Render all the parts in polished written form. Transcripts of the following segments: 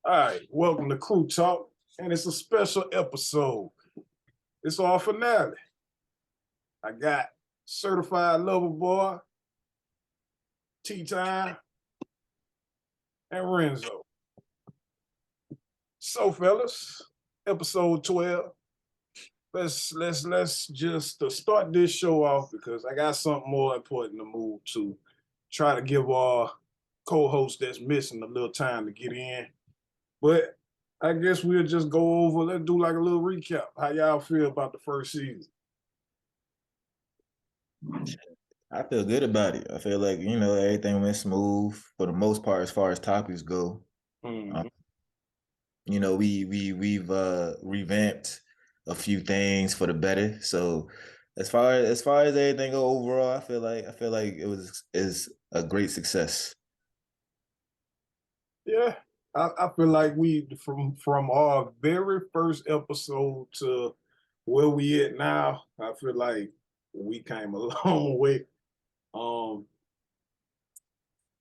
All right, welcome to Crew Talk, and it's a special episode. It's our finale. I got certified lover boy, T-Time, and Renzo. So, fellas, episode 12. Let's just start this show off because I got something more important to move to. Try to give our co-host that's missing a little time to get in. But I guess we'll just go over, let's do like a little recap. How y'all feel about the first season? I feel good about it. I feel like, everything went smooth for the most part as far as topics go. Mm-hmm. We've revamped a few things for the better. So as far as everything go overall, I feel like is a great success. Yeah, I feel like we from our very first episode to where we at now, I feel like we came a long way.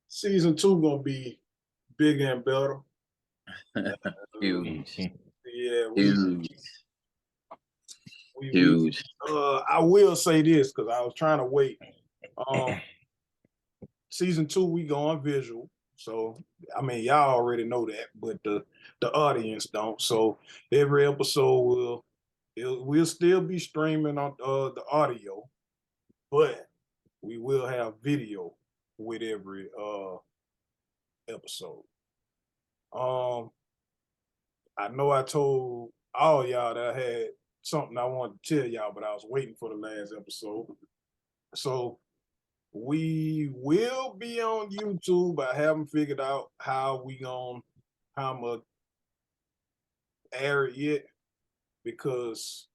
Season 2 gonna be bigger and better. Huge. Yeah, Huge. Huge. I will say this because I was trying to wait. Season 2, we going visual. So I mean, y'all already know that, but the audience don't. So every episode will still be streaming on the audio, but we will have video with every episode. I know I told all y'all that I had something I wanted to tell y'all, but I was waiting for the last episode. So we will be on YouTube. I haven't figured out how I'm gonna air it yet because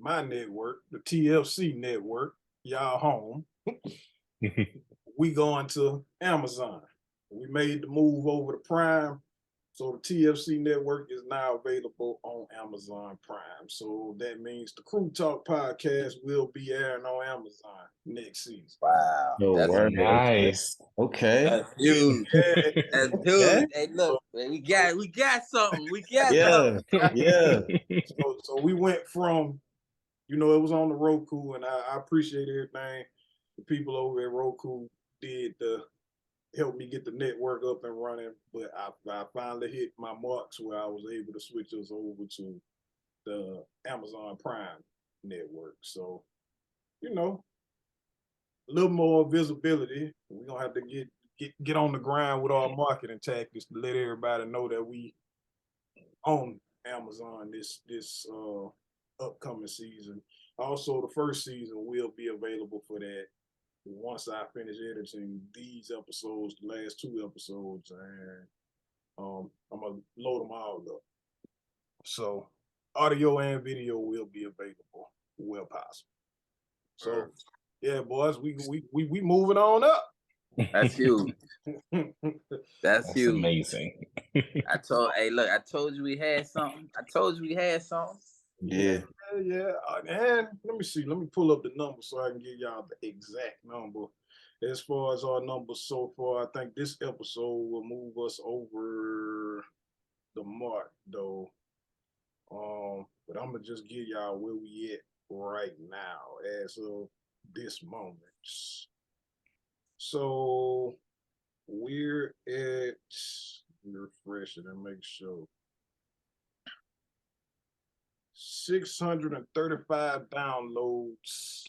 my network, the TFC network, y'all home, we going to Amazon. We made the move over to Prime. So the TFC network is now available on Amazon Prime. So that means the Crew Talk podcast will be airing on Amazon next season. Wow. Oh, That's nice. Okay. That's huge. Yeah. That's huge. Hey, look, man, we got something. We got Yeah. something. Yeah. So we went from, it was on the Roku, and I appreciate everything the people over at Roku did to help me get the network up and running. But I finally hit my marks where I was able to switch us over to the Amazon Prime network. So, a little more visibility. We're gonna have to get on the grind with our marketing tactics to let everybody know that we on Amazon this upcoming season. Also, the first season will be available for that once I finish editing these episodes, the last 2 episodes, and I'm gonna load them all up. So audio and video will be available where possible. So yeah, boys, we moving on up. That's huge. That's huge. Amazing. I told you we had something. Yeah. Yeah. And let me see. Let me pull up the number so I can give y'all the exact number. As far as our numbers so far, I think this episode will move us over the mark, though. But I'm gonna just give y'all where we at right now as of this moment. So we're at refresh it and make sure 635 downloads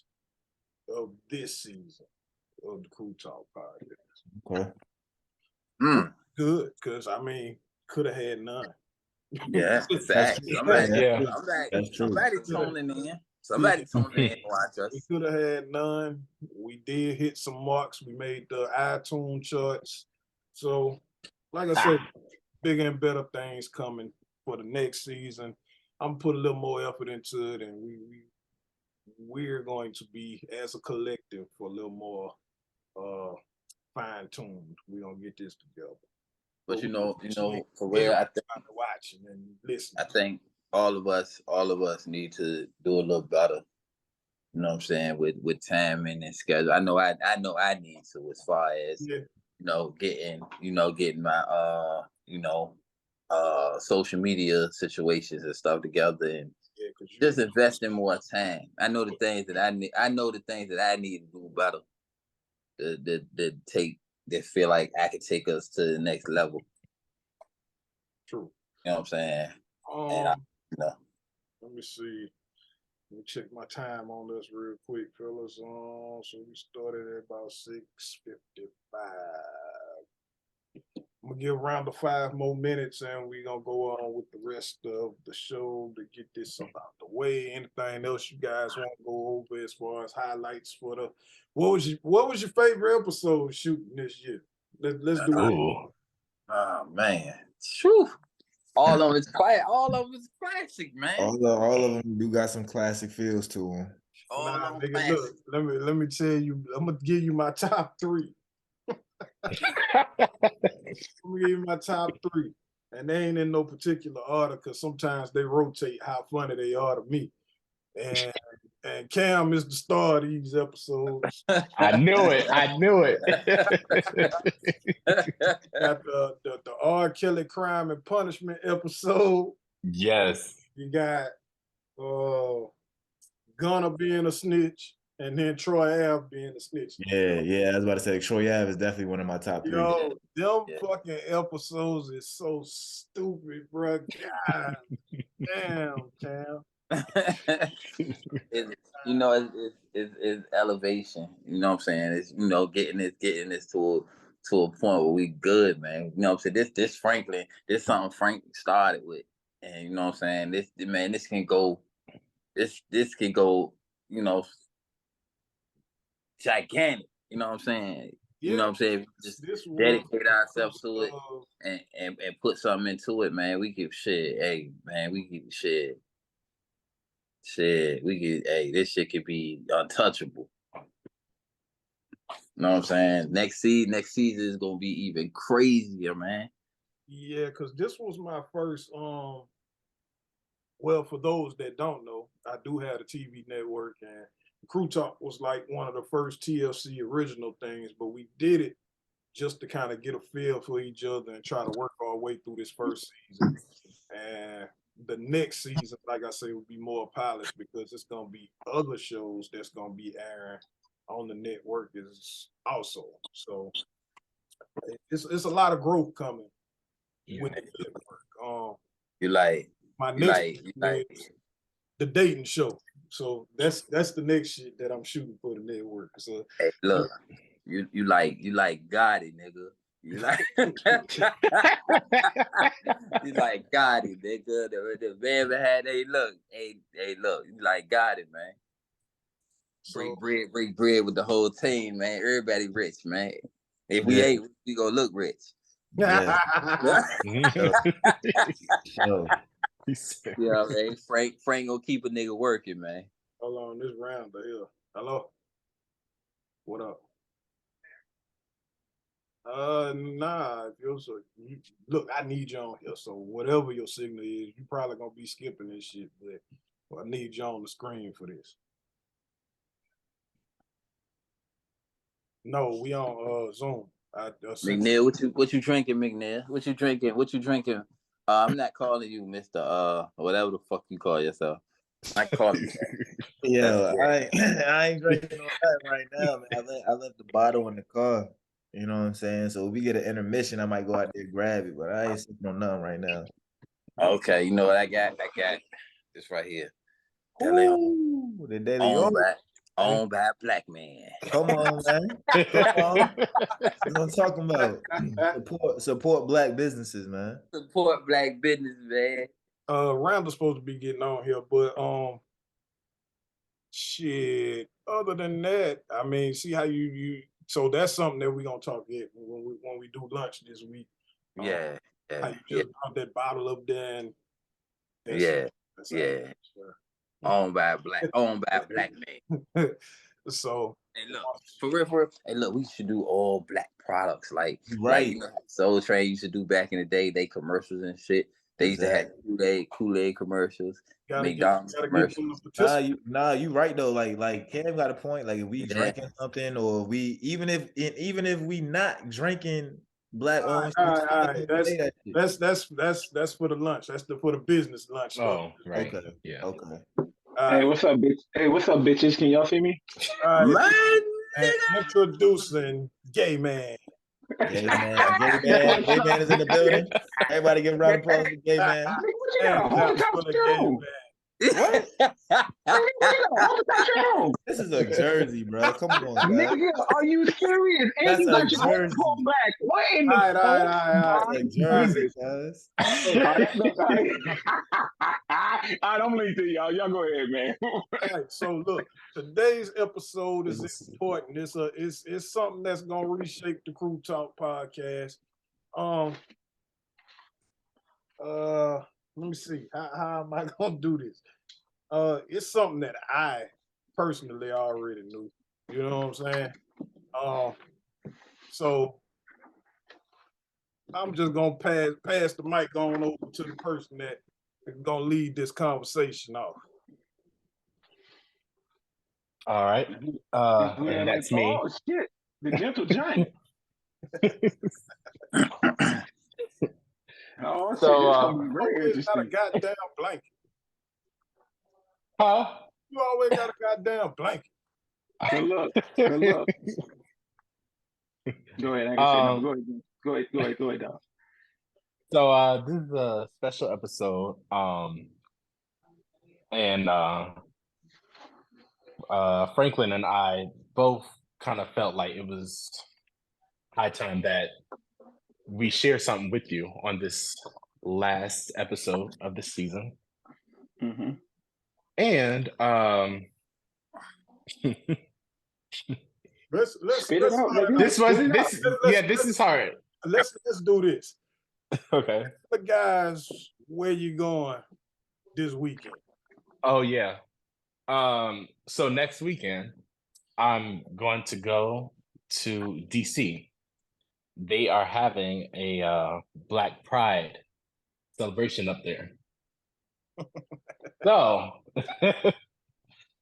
of this season of the Crew Talk podcast. Okay. Good, because could have had none. Yeah, exactly. That's true. Somebody tuning in. Somebody tuning in to watch us. We could have had none. We did hit some marks. We made the iTunes charts. So, like I said, bigger and better things coming for the next season. I'm gonna put a little more effort into it, and we're going to be as a collective for a little more fine-tuned. We're gonna get this together. But for real, I think watching and listening. I think all of us need to do a little better. You know what I'm saying, with timing and schedule. I know I need to, as far as getting my social media situations and stuff together, and cause just invest in more time. I know the things that I need. I know the things that I need to do better. That feel like I could take us to the next level. True. You know what I'm saying? Let me see. Let me check my time on this real quick, fellas. So we started at about 6:55. I'm gonna give a round of 5 more minutes, and we're gonna go on with the rest of the show to get this out the way. Anything else you guys want to go over as far as highlights for the what was your favorite episode shooting this year? Let's do it. Oh man. Whew. All of it's quiet. All of it's classic, man. All of them do got some classic feels to them. Nah, nigga, look, let me tell you, I'm gonna give you my top 3. I'm gonna give you my top 3, and they ain't in no particular order because sometimes they rotate how funny they are to me. And Cam is the star of these episodes. I knew it. Got the R. Kelly Crime and Punishment episode. Yes. You got Gunna being a snitch, and then Troy Ave being a snitch. Yeah. I was about to say Troy Ave is definitely one of my top 3. Yo, them fucking episodes is so stupid, bro. God damn, Cam. It's elevation. You know what I'm saying? It's getting this to a point where we good, man. You know what I'm saying? This Franklin, this something Frank started with, and you know what I'm saying? This can go, gigantic. You know what I'm saying? Yeah. You know what I'm saying? Just dedicate ourselves to it and put something into it, man. We give shit. Hey, man, we give shit. Shit, this shit could be untouchable. You know what I'm saying? Next season is gonna be even crazier, man. Yeah, because this was my first. Well, for those that don't know, I do have a TV network, and Crew Talk was like one of the first TLC original things, but we did it just to kind of get a feel for each other and try to work our way through this first season. And the next season, like I say, will be more polished because it's gonna be other shows that's gonna be airing on the network is also. So it's a lot of growth coming with the network. My next the dating show. So that's the next shit that I'm shooting for the network. So hey, look, you like Gotti, nigga. You like Gotti, nigga. The man had look, you like Gotti, man. So, break bread with the whole team, man. Everybody rich, man. If we ain't, we gonna look rich. Yeah. Yeah, man. Frank gonna keep a nigga working, man. Hold on, this round the hell. Hello. What up? Nah. Look, I need you on here. So whatever your signal is, you probably gonna be skipping this shit, but I need you on the screen for this. No, we on Zoom. McNeil, what you drinking, McNeil? What you drinking? I'm not calling you Mr. Whatever the fuck you call yourself. I call you. Yeah, I ain't drinking all that right now, man. I left the bottle in the car. You know what I'm saying? So if we get an intermission, I might go out there and grab it, but I ain't sipping on nothing right now. Okay, you know what I got? I got this right here. The Daily owned by a black man. Come on, man. Come on. That's what I'm talking about. Support black businesses, man. Support black business, man. Randall's supposed to be getting on here, but shit. Other than that, I mean, see how you. So that's something that we're gonna talk when we do lunch this week. Yeah. How you just drop that bottle up there and that's owned by a black man. So hey, look, for real. Hey, look, we should do all black products, like Soul Train used to do back in the day. They commercials and shit. They used to have Kool-Aid commercials, McDonald's commercials. You right though. Like Cam got a point. Like if we drinking something, or we even if we not drinking Black owned. All right. That shit. That's for the lunch. That's for the business lunch stuff. Oh, right. Okay. Yeah. Okay. Hey, what's up, bitch? Hey, what's up, bitches? Can y'all see me? All right. Man, And introducing Gay Man. Gay man is in the building. Everybody give a round of applause for Gay Man. Nigga, what you And got? Hold the that's for the Gay conversation. Man. Nigga, what you got? Hold the conversation. This is a jersey, bro. Come on, guys. Nigga, are you serious? And That's you a got your jersey. own pulled back. What in the All right. That's fuck? a jersey, guys. I don't believe to y'all. Y'all go ahead, man. All right. So look, today's episode is important. It's something that's gonna reshape the Crew Talk podcast. Let me see. How am I gonna do this? It's something that I personally already knew. You know what I'm saying? So I'm just gonna pass the mic on over to the person that is gonna lead this conversation off. All right. And that's me. Oh shit, the gentle giant. Oh shit, So, this gonna be very Always got a interesting. goddamn blanket. Huh? You always got a goddamn blanket. Good luck. Good luck. Go ahead. I can say no. Go ahead, dog. So this is a special episode. And Franklin and I both kind of felt like it was high time that we share something with you on this last episode of the season. Mm-hmm. And Let's Spit it out, nigga. this is hard. Let's do this. Okay. The guys, where you going this weekend? Oh yeah. So next weekend, I'm going to go to DC. They are having a Black Pride celebration up there. So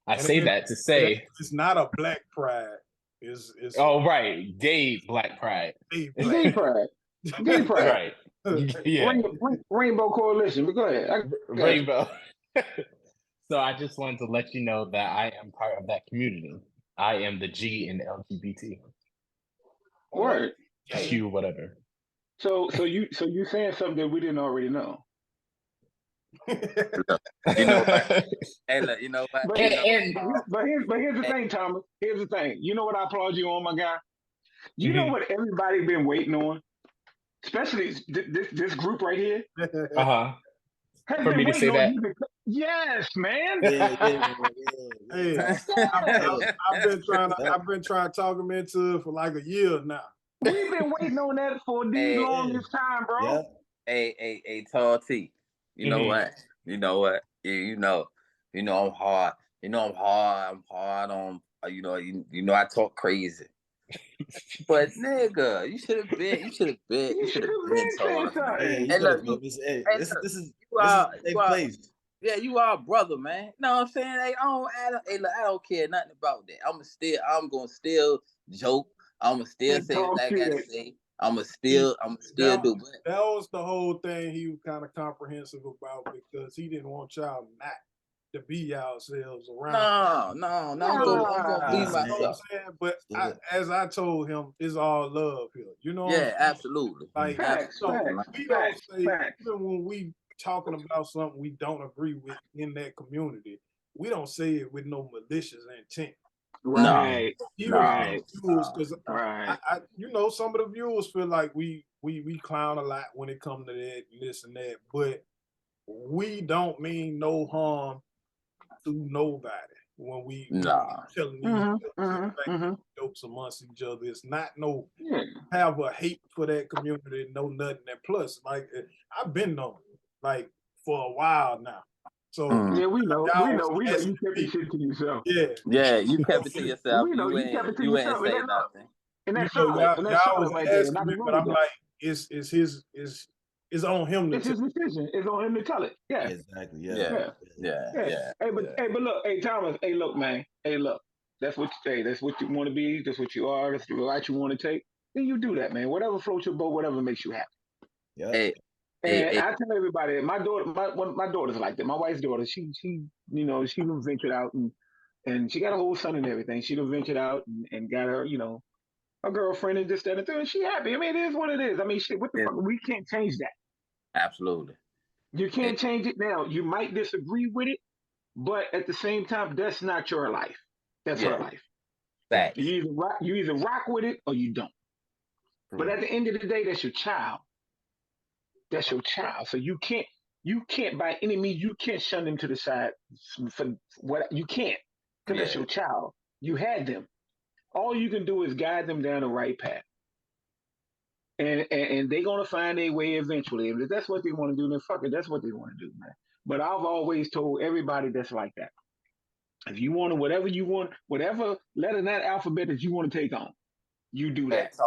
I say that to say it's not a Black Pride. It's right, gay Black Pride. Gay pride. Gay pride. Right. Yeah. Rainbow Coalition. But go ahead. Rainbow. So I just wanted to let you know that I am part of that community. I am the G in LGBT. Word. Q, whatever. So you saying something that we didn't already know. You know what? Hey, look, you know what? But here's the thing, Thomas. Here's the thing. You know what I applaud you on, my guy? You know what everybody been waiting on? Especially this group right here. Uh-huh. Has For been me to say waiting on that? you yes, man. Hey, I've been trying to talk him into it for like a year now. We've been waiting on that for the longest time, bro. Yeah. Hey, Tall T. You know what? You know what? You know I'm hard. I'm hard on. You know I talk crazy. But nigga, you should have been told. Hey, Hey, look, this is you are a safe place. Yeah, you are a brother, man. Know what I'm saying? Hey, I don't care nothing about that. I'm gonna still joke. I'm gonna still say what I gotta say. I'm gonna still do. That was the whole thing he was kind of comprehensive about because he didn't want y'all not to be ourselves around. No, I'm gonna be myself. You know what I'm saying? But as I told him, it's all love here. You know? Yeah, absolutely. Like, facts, we don't say facts. even when we talking about something we don't agree with in that community, we don't say it with no malicious intent. Right. Right. Because right. I some of the viewers feel like we clown a lot when it comes to that, this and that, but we don't mean no harm to nobody when we telling these jokes amongst each other. It's not have a hate for that community, no nothing. And plus, like I've been known like for a while now. So yeah, we know. You kept the shit to yourself. Yeah, you kept it to yourself. We know you kept it to yourself. You ain't say nothing. And that's y'all was right asking there. me, but I'm like, it's on him to it's his decision. It's on him to tell it. Yeah. Exactly. Yeah. Hey, but look, hey Thomas, hey look, man. Hey look. That's what you say. That's what you want to be. That's what you are. That's the route you want to take. then you do that, man. Whatever floats your boat, whatever makes you happy. Yeah. Hey, And hey, I tell everybody, my daughter's like that. My wife's daughter, she she done ventured out and she got a whole son and everything. She done ventured out and got her, a girlfriend and this, that, and the third. And she happy. I mean, it is what it is. I mean, shit, what the yeah, fuck? We can't change that. absolutely. You Hey, can't change it now. You might disagree with it, but at the same time, that's not your life. That's her yeah, life. facts. You either rock with it or you don't. But at the end of the day, that's your child. That's your child. So you can't by any means you can't shun them to the side for what you can't because that's Yeah, your child. You had them. All you can do is guide them down the right path. And they're gonna find their way eventually. If that's what they want to do, then fuck it, that's what they want to do, man. But I've always told everybody that's like that. If you want to, whatever you want, whatever letter in that alphabet that you want to take on, you do hey, that.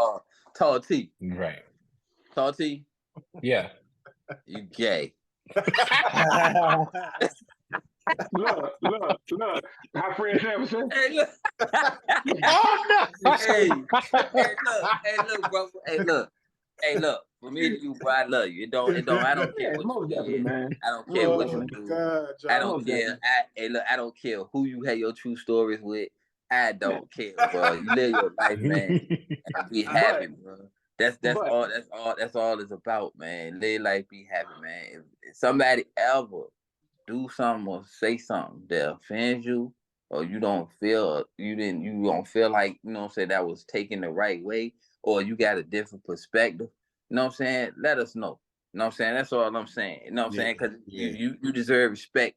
tall T, Right. tall T, Yeah. you gay. Look. How Fred Sanford Hey, look. Oh no. Hey, look, bro. Hey, look. For me to you, bro, I love you. I don't care Yeah, what most you definitely, is. man. I don't care Most what you Oh definitely. do. God, I John. don't Most care. definitely. Hey, look, I don't care who you have your true stories with. I Yeah. don't care, bro. You live your life, man, and be But happy, bro. That's but all. That's all it's about, man. Live life, be happy, man. If somebody ever do something or say something that offends you, or you don't feel you don't feel like say that was taken the right way, or you got a different perspective, what I'm saying, let us know. You know what I'm saying? That's all I'm saying. You know what I'm Yeah, saying? Because yeah, you deserve respect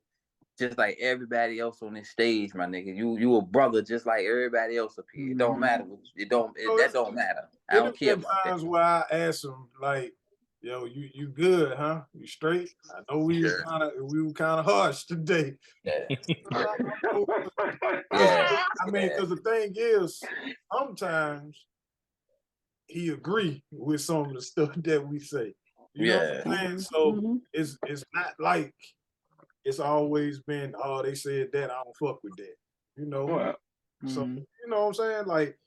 just like everybody else on this stage, my nigga. You a brother just like everybody else up here. It don't matter. That don't matter. I It don't have care been about that. times where I ask him like, "Yo, you good, huh? You straight?" I know we Sure. were kind of harsh today. Yeah. I mean, because the thing is, sometimes he agree with some of the stuff that we say. You know Yeah. what I'm saying? So it's not like it's always been, oh, they said that, I don't fuck with that. You know? well, So you know what I'm saying? Like,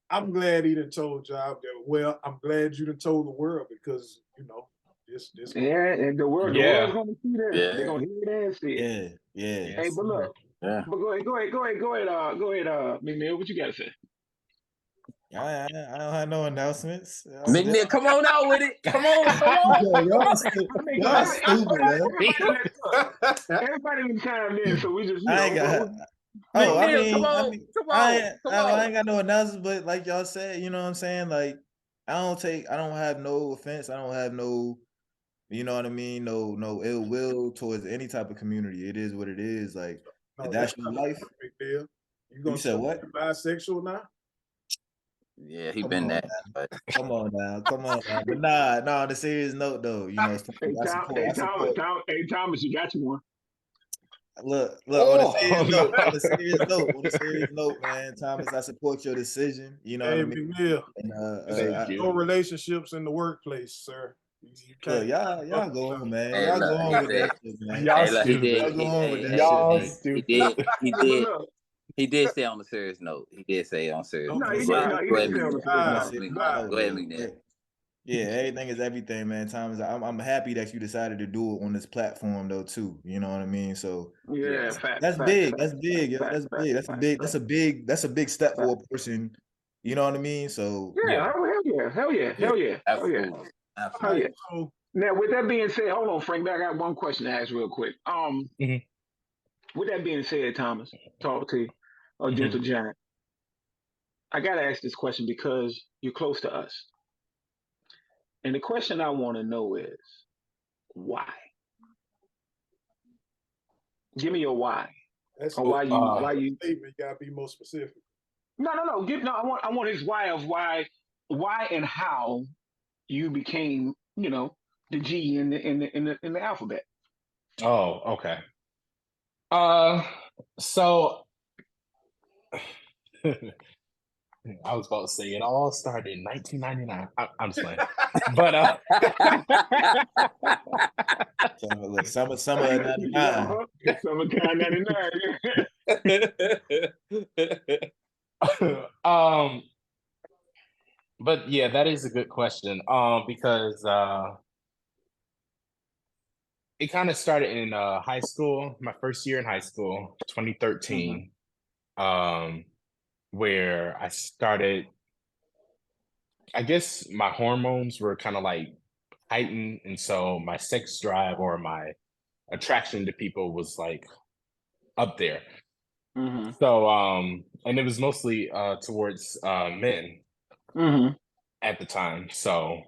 I'm glad he done told y'all that. Well, I'm glad you done told the world because this yeah, and the world's Yeah. gonna see this. They're Yeah. gonna hear it and see it. yeah, yeah. Hey, Yes, but sir. look, Yeah. but go ahead, McNeil, what you gotta say? I don't have no announcements. McNeil, come on out with it. Come on. Yo, y'all, I mean, y'all stupid, man. everybody in time in, so we just, I ain't got. Oh, McNeil, come on. I ain't got no announcements, but like y'all said, you know what I'm saying? Like, I don't have no offense. I don't have no, you know what I mean? No ill will towards any type of community. It is what it is. Like, if that's your life. big deal. You You gonna said say what? you're bisexual now? Yeah, he Come been on, that. now. But Come on now. But nah, on a serious note though, Hey, I support. Thomas, you got you one. Look, Oh, on a serious note, man, Thomas, I support your decision. You know what Hey, I mean? big deal. And Thank you. No relationships in the workplace, sir. You look, can't. y'all go on, man. hey, Y'all go look, on he with said, that shit, man. Y'all hey, look, he did. Y'all go stupid. on with that shit, Y'all man. stupid. But look, He did say on a serious note. He did say on a serious No, no, note. he Go didn't. ahead, No, he go didn't ahead, say on the McNeil. first On a note. serious Go ahead, note, McNeil. yeah, everything is everything, man. Thomas, I'm happy that you decided to do it on this platform though, too. You know what I mean? So Yeah, Yeah, facts, that's facts, big. facts, That's big. Yo. facts, That's facts, big. facts, That's a big step facts. for a person. You know what I mean? So Yeah, Yeah. oh, hell yeah, yeah. absolutely, hell right, yeah. so Now, with that being said, hold on, Frank. I got one question to ask real quick. Mhm. With that being said, Thomas, talk to you, or Mhm. Gentle Giant, I gotta ask this question because you're close to us, and the question I want to know is why? Give me your why, that's or Oh, why you. statement. You gotta be more specific. No. I want his why of why and how you became, the G in the alphabet. Oh, okay. So I was about to say it all started in 1999. I'm just playing, but Look, summer of '99. Summertime '99. um, But yeah, that is a good question. Because it kind of started in high school, my first year in high school, 2013, where I started, I guess my hormones were kind of like heightened, and so my sex drive or my attraction to people was like up there. Mm-hmm. So and it was mostly towards men Mm-hmm. at the time. So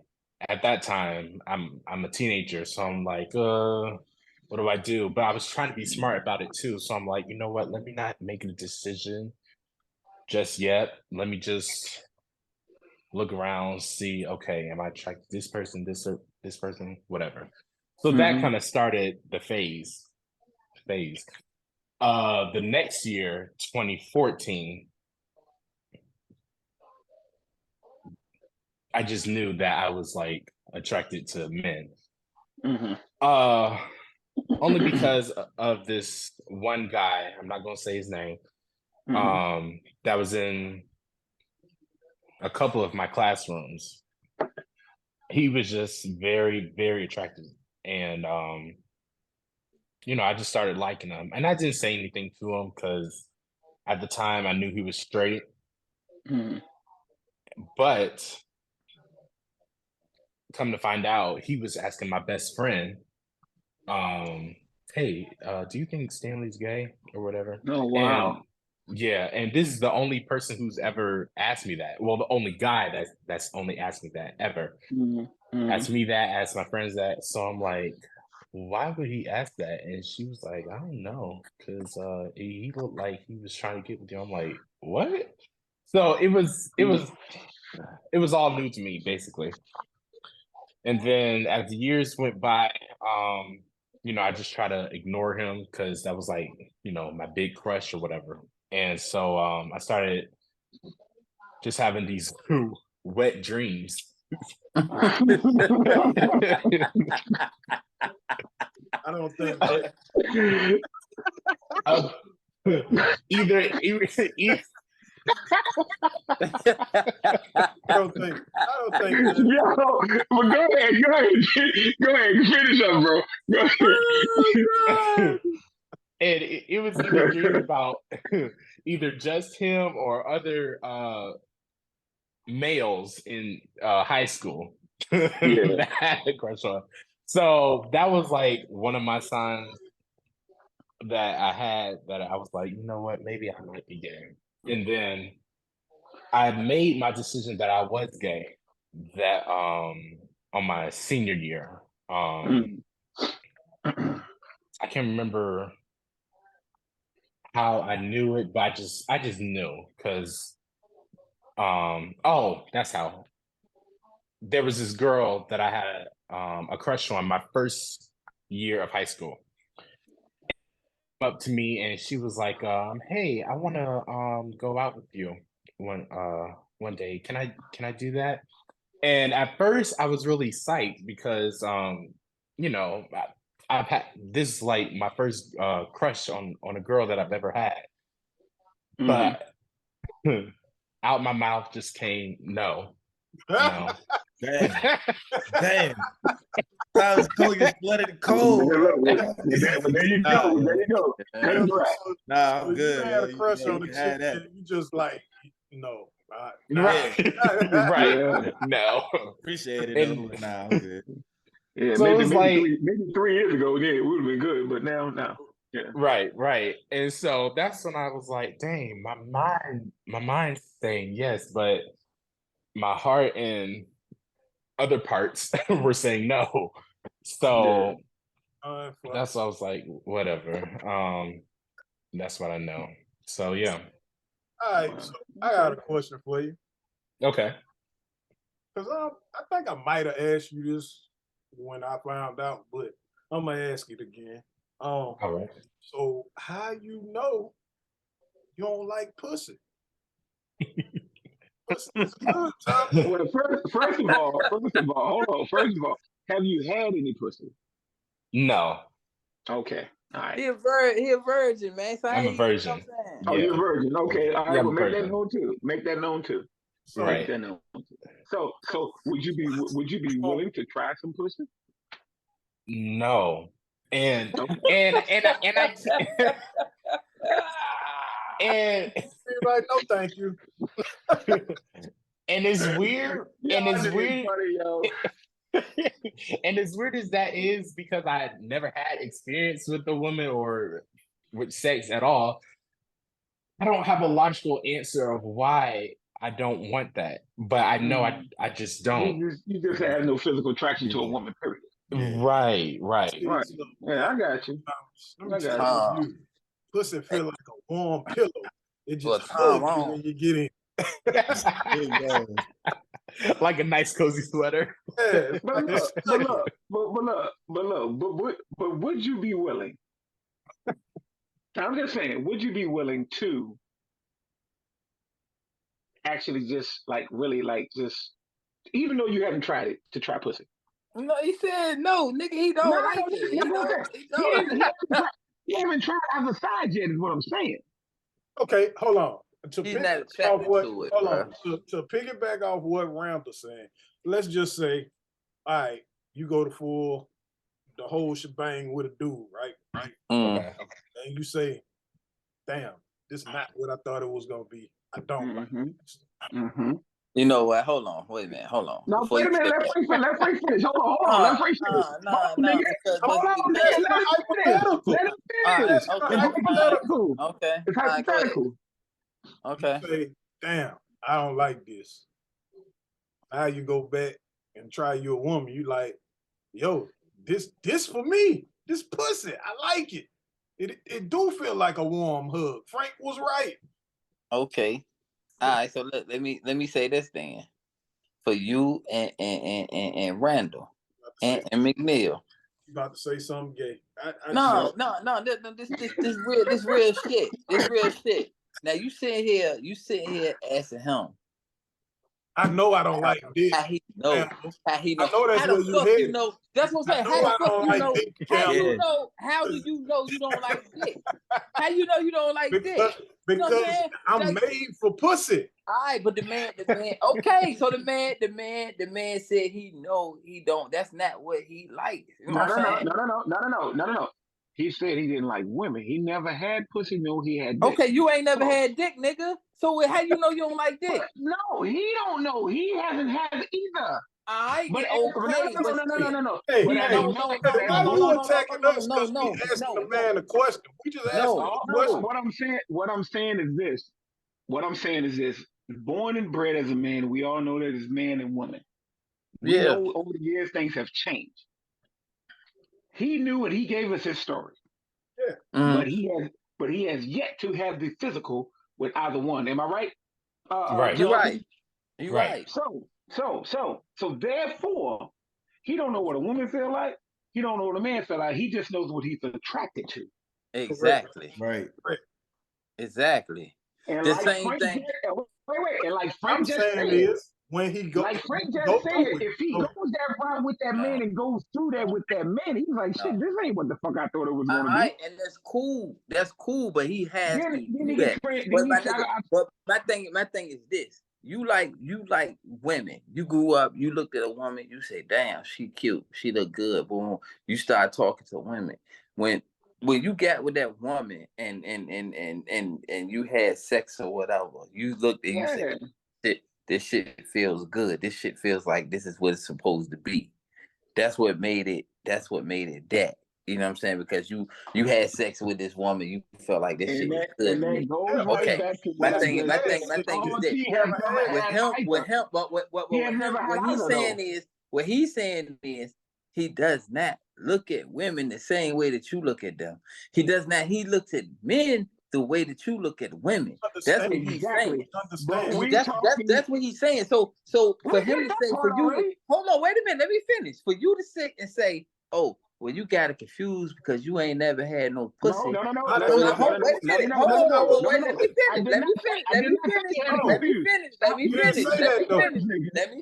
at that time, I'm a teenager, so I'm like, what do I do? But I was trying to be smart about it too. So I'm like, you know what? Let me not make a decision just yet. Let me just look around, see, okay, am I attracted to this person, this person, whatever. So that Mm-hmm. kind of started the phase. The next year, 2014, I just knew that I was like attracted to men. Mm-hmm. Only because of this one guy, I'm not gonna say his name, that was in a couple of my classrooms. He was just very, very attractive. And I just started liking him. And I didn't say anything to him because at the time I knew he was straight. Mm-hmm. But come to find out, he was asking my best friend, hey, do you think Stanley's gay or whatever? Oh And wow. yeah, and this is the only person who's ever asked me that. Well, the only guy that's only asked me that ever. Mm-hmm. Asked me that, asked my friends that. So I'm like, why would he ask that? And she was like, I don't know, because he looked like he was trying to get with you. I'm like, what? So it was all new to me, basically. And then as the years went by, I just try to ignore him because that was like, my big crush or whatever. And so I started just having these wet dreams. I don't think that. Either I don't think that. Yo, but go ahead, finish up, bro. Go ahead. And it was either dreams about either just him or other males in high school Yeah. that I had a crush on. So that was like one of my signs that I had that I was like, you know what, maybe I might be gay. And then I made my decision that I was gay that on my senior year. I can't remember how I knew it, but I just knew because that's how. There was this girl that I had a crush on my first year of high school. Up to me and she was like, hey, I want to go out with you one day. Can I do that? And at first I was really psyched because I've had this is like my first crush on a girl that I've ever had. But out my mouth just came no. Damn. Damn. Sometimes cold gets blooded cold. But there you go. There you go. Cut it right. Nah, I'm So good. you had a crush you on the can chick, have that. and you just like, no. Right. Right. Yeah. No. Appreciate it, And though, but nah, I'm good. Yeah, so it was like maybe 3 years ago, yeah, it would have been good, but now. Yeah. right. And so that's when I was like, dang, my mind's saying yes, but my heart and other parts were saying no. So that's why I was like, whatever. That's what I know. So yeah. All right, so I got a question for you. Okay. Because I think I might have asked you this when I found out, but I'm going to ask it again. All right. So how you know you don't like pussy? Pussy is good, Tommy. Well, first of all, hold on. First of all, have you had any pussy? No. Okay. All right. He a virgin, man. So I'm a virgin. Oh, Yeah. you're a virgin. Okay. All right. Yeah, I'm Well, a make that virgin. known too. Make that known too. So, Right. So would you be willing to try some pussy? No. And No. and and right, no, thank you. and it's weird. And it's weird. Funny, yo. And as weird as that is, because I had never had experience with a woman or with sex at all, I don't have a logical answer of why I don't want that. But I know I just don't. You just have no physical attraction to a woman, period. Right. Right. Yeah, I got you. Pussy feel like a warm pillow. It just Well, hugs you when you get in. Like a nice cozy sweater. Yeah, but would you be willing? I'm just saying, would you be willing to actually just like really like just even though you haven't tried it to try pussy? No, he said no, nigga. He don't like it. He haven't tried as a side yet, is what I'm saying. Okay, hold on. To He's piggyback not off attracted what, to it, hold bro. on. To piggyback off what Randall's saying, let's just say, all right, you go to the whole shebang with a dude, right? Right. Okay. And you say, damn, this is not what I thought it was gonna be. I don't like it. You know what? Hold on. Wait a minute. Hold on. No, wait a minute. Let Frank finish. Hold on. Let Frank finish. Hold on, nigga. Let him finish. Hypothetical. Okay. It's hypothetical. Okay. You say, damn, I don't like this. Now you go back and try you a woman. You like, yo, this for me. This pussy, I like it. It do feel like a warm hug. Frank was right. Okay. All right. So let me say this then. For you and Randall and McNeil. You about to say something gay? No. This real shit. This real shit. Now you sitting here asking him. I know I don't like dick. How he know? How he know? I know that's how the where you fuck headed. you know? That's what I'm saying. How the fuck you know? How you know? How do you know you don't like dick? How you know you don't like dick? Because I'm made for pussy. All right, but the man. Okay, so the man said he don't. That's not what he likes. You know what I'm saying? No. He said he didn't like women. He never had pussy. No, he had dick. Okay, you ain't never had dick, nigga. So how you know you don't like dick? No, he don't know. He hasn't had it either. I But no. Hey, why you attacking us because we asking the man a question? We just asking him a question. What I'm saying is this. Born and bred as a man, we all know that it's man and woman. We know over the years things have changed. He knew and he gave us his story. Yeah. But he has yet to have the physical with either one. Am I right? Right. You're right. You're right. So therefore, he don't know what a woman feel like. He don't know what a man feel like. He just knows what he's attracted to. Exactly. Right. Exactly. And the like same Frank thing. And like Frank just said, when he goes, like Frank just said, if he goes that route with that man and goes through that with that man, he's like, shit, this ain't what the fuck I thought it was going to be. And that's cool. That's cool, but he has to do that. But my thing is this. You like women. You grew up, you looked at a woman, you say, damn, she cute. She look good. Boom. You start talking to women. When you got with that woman and you had sex or whatever, you looked and you said, this shit feels good. This shit feels like this is what it's supposed to be. That's what made it that. You know what I'm saying? Because you had sex with this woman, you felt like this shit was good. And that goes right back to my thing is this. With him, but what he's saying is he does not look at women the same way that you look at them. He does not. He looks at men the way that you look at women. That's what he's saying. That's what he's saying. So for him to say, for you, hold on, wait a minute, let me finish. For you to sit and say, oh, well, you got it confused because you ain't never had no pussy. No. Wait a minute. Hold on. Wait, let me finish. Let me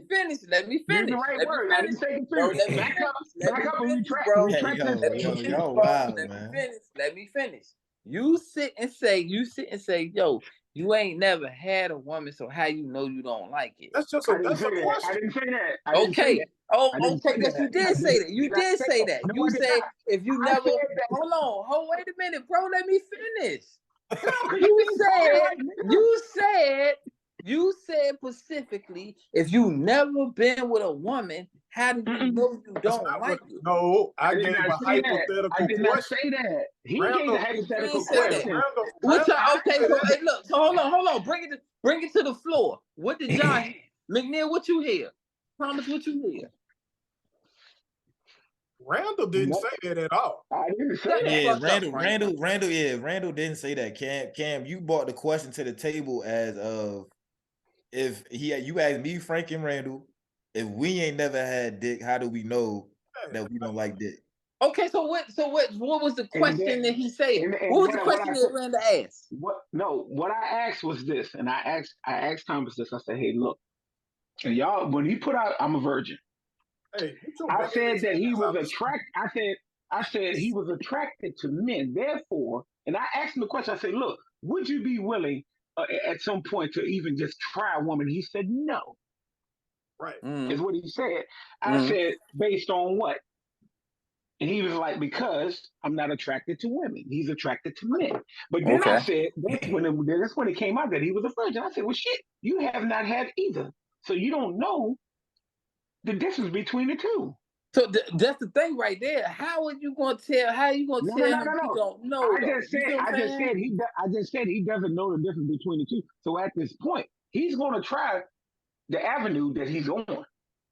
finish. Let me finish. The right word. I didn't say confused. Back up and retract. Let me finish. You sit and say, yo, You ain't never had a woman, so how you know you don't like it? That's just I a didn't that's say a that. I question. didn't say that. I didn't say Okay. that. Oh, I didn't okay. say Yes, that. you did say that. You did say that. No, You I did said not. if you I never said that. hold, wait a minute, bro. Let me finish. No, because You you ain't talking said, right, nigga. you said specifically, if you never been with a woman, how do you know you That's don't not like what. it? No, I I did gave not a say that. I hypothetical did not question. say that. He gave Randall, the You did hypothetical say that. question. What Randall, y'all, okay, said so that. hey, look, so hold on. Bring it to the floor. What did y'all hear? McNeil, what you hear? Thomas, what you hear? Randall didn't Nope. say that at all. I didn't say Shut the that. Yeah, fuck up, Frank. Randall didn't say that. Cam, you brought the question to the table as of if you asked me, Frank and Randall, if we ain't never had dick, how do we know that we don't like dick? Okay, so what was the And question that he said? and What was the what question I that said, Randall asked? what I asked was this, and I asked Thomas this. I said, hey, look, and y'all, when he put out I'm a virgin, Hey, get your I bad said that he ass was out the attracted. I said he was attracted to men. Therefore, and I asked him the question. I said, look, would you be willing at some point to even just try a woman? He said no. right. Is what he said. I said, based on what? And he was like, because I'm not attracted to women. He's attracted to men. But then I Okay. said, that's when it came out that he was a virgin. I said, well, shit, you have not had either. So you don't know the difference between the two. So that's the thing right there. How are you gonna tell? How are you gonna tell him he No. don't know I though? just You said, see what I'm saying? I just said he doesn't know the difference between the two. So at this point, he's going to try the avenue that he's on.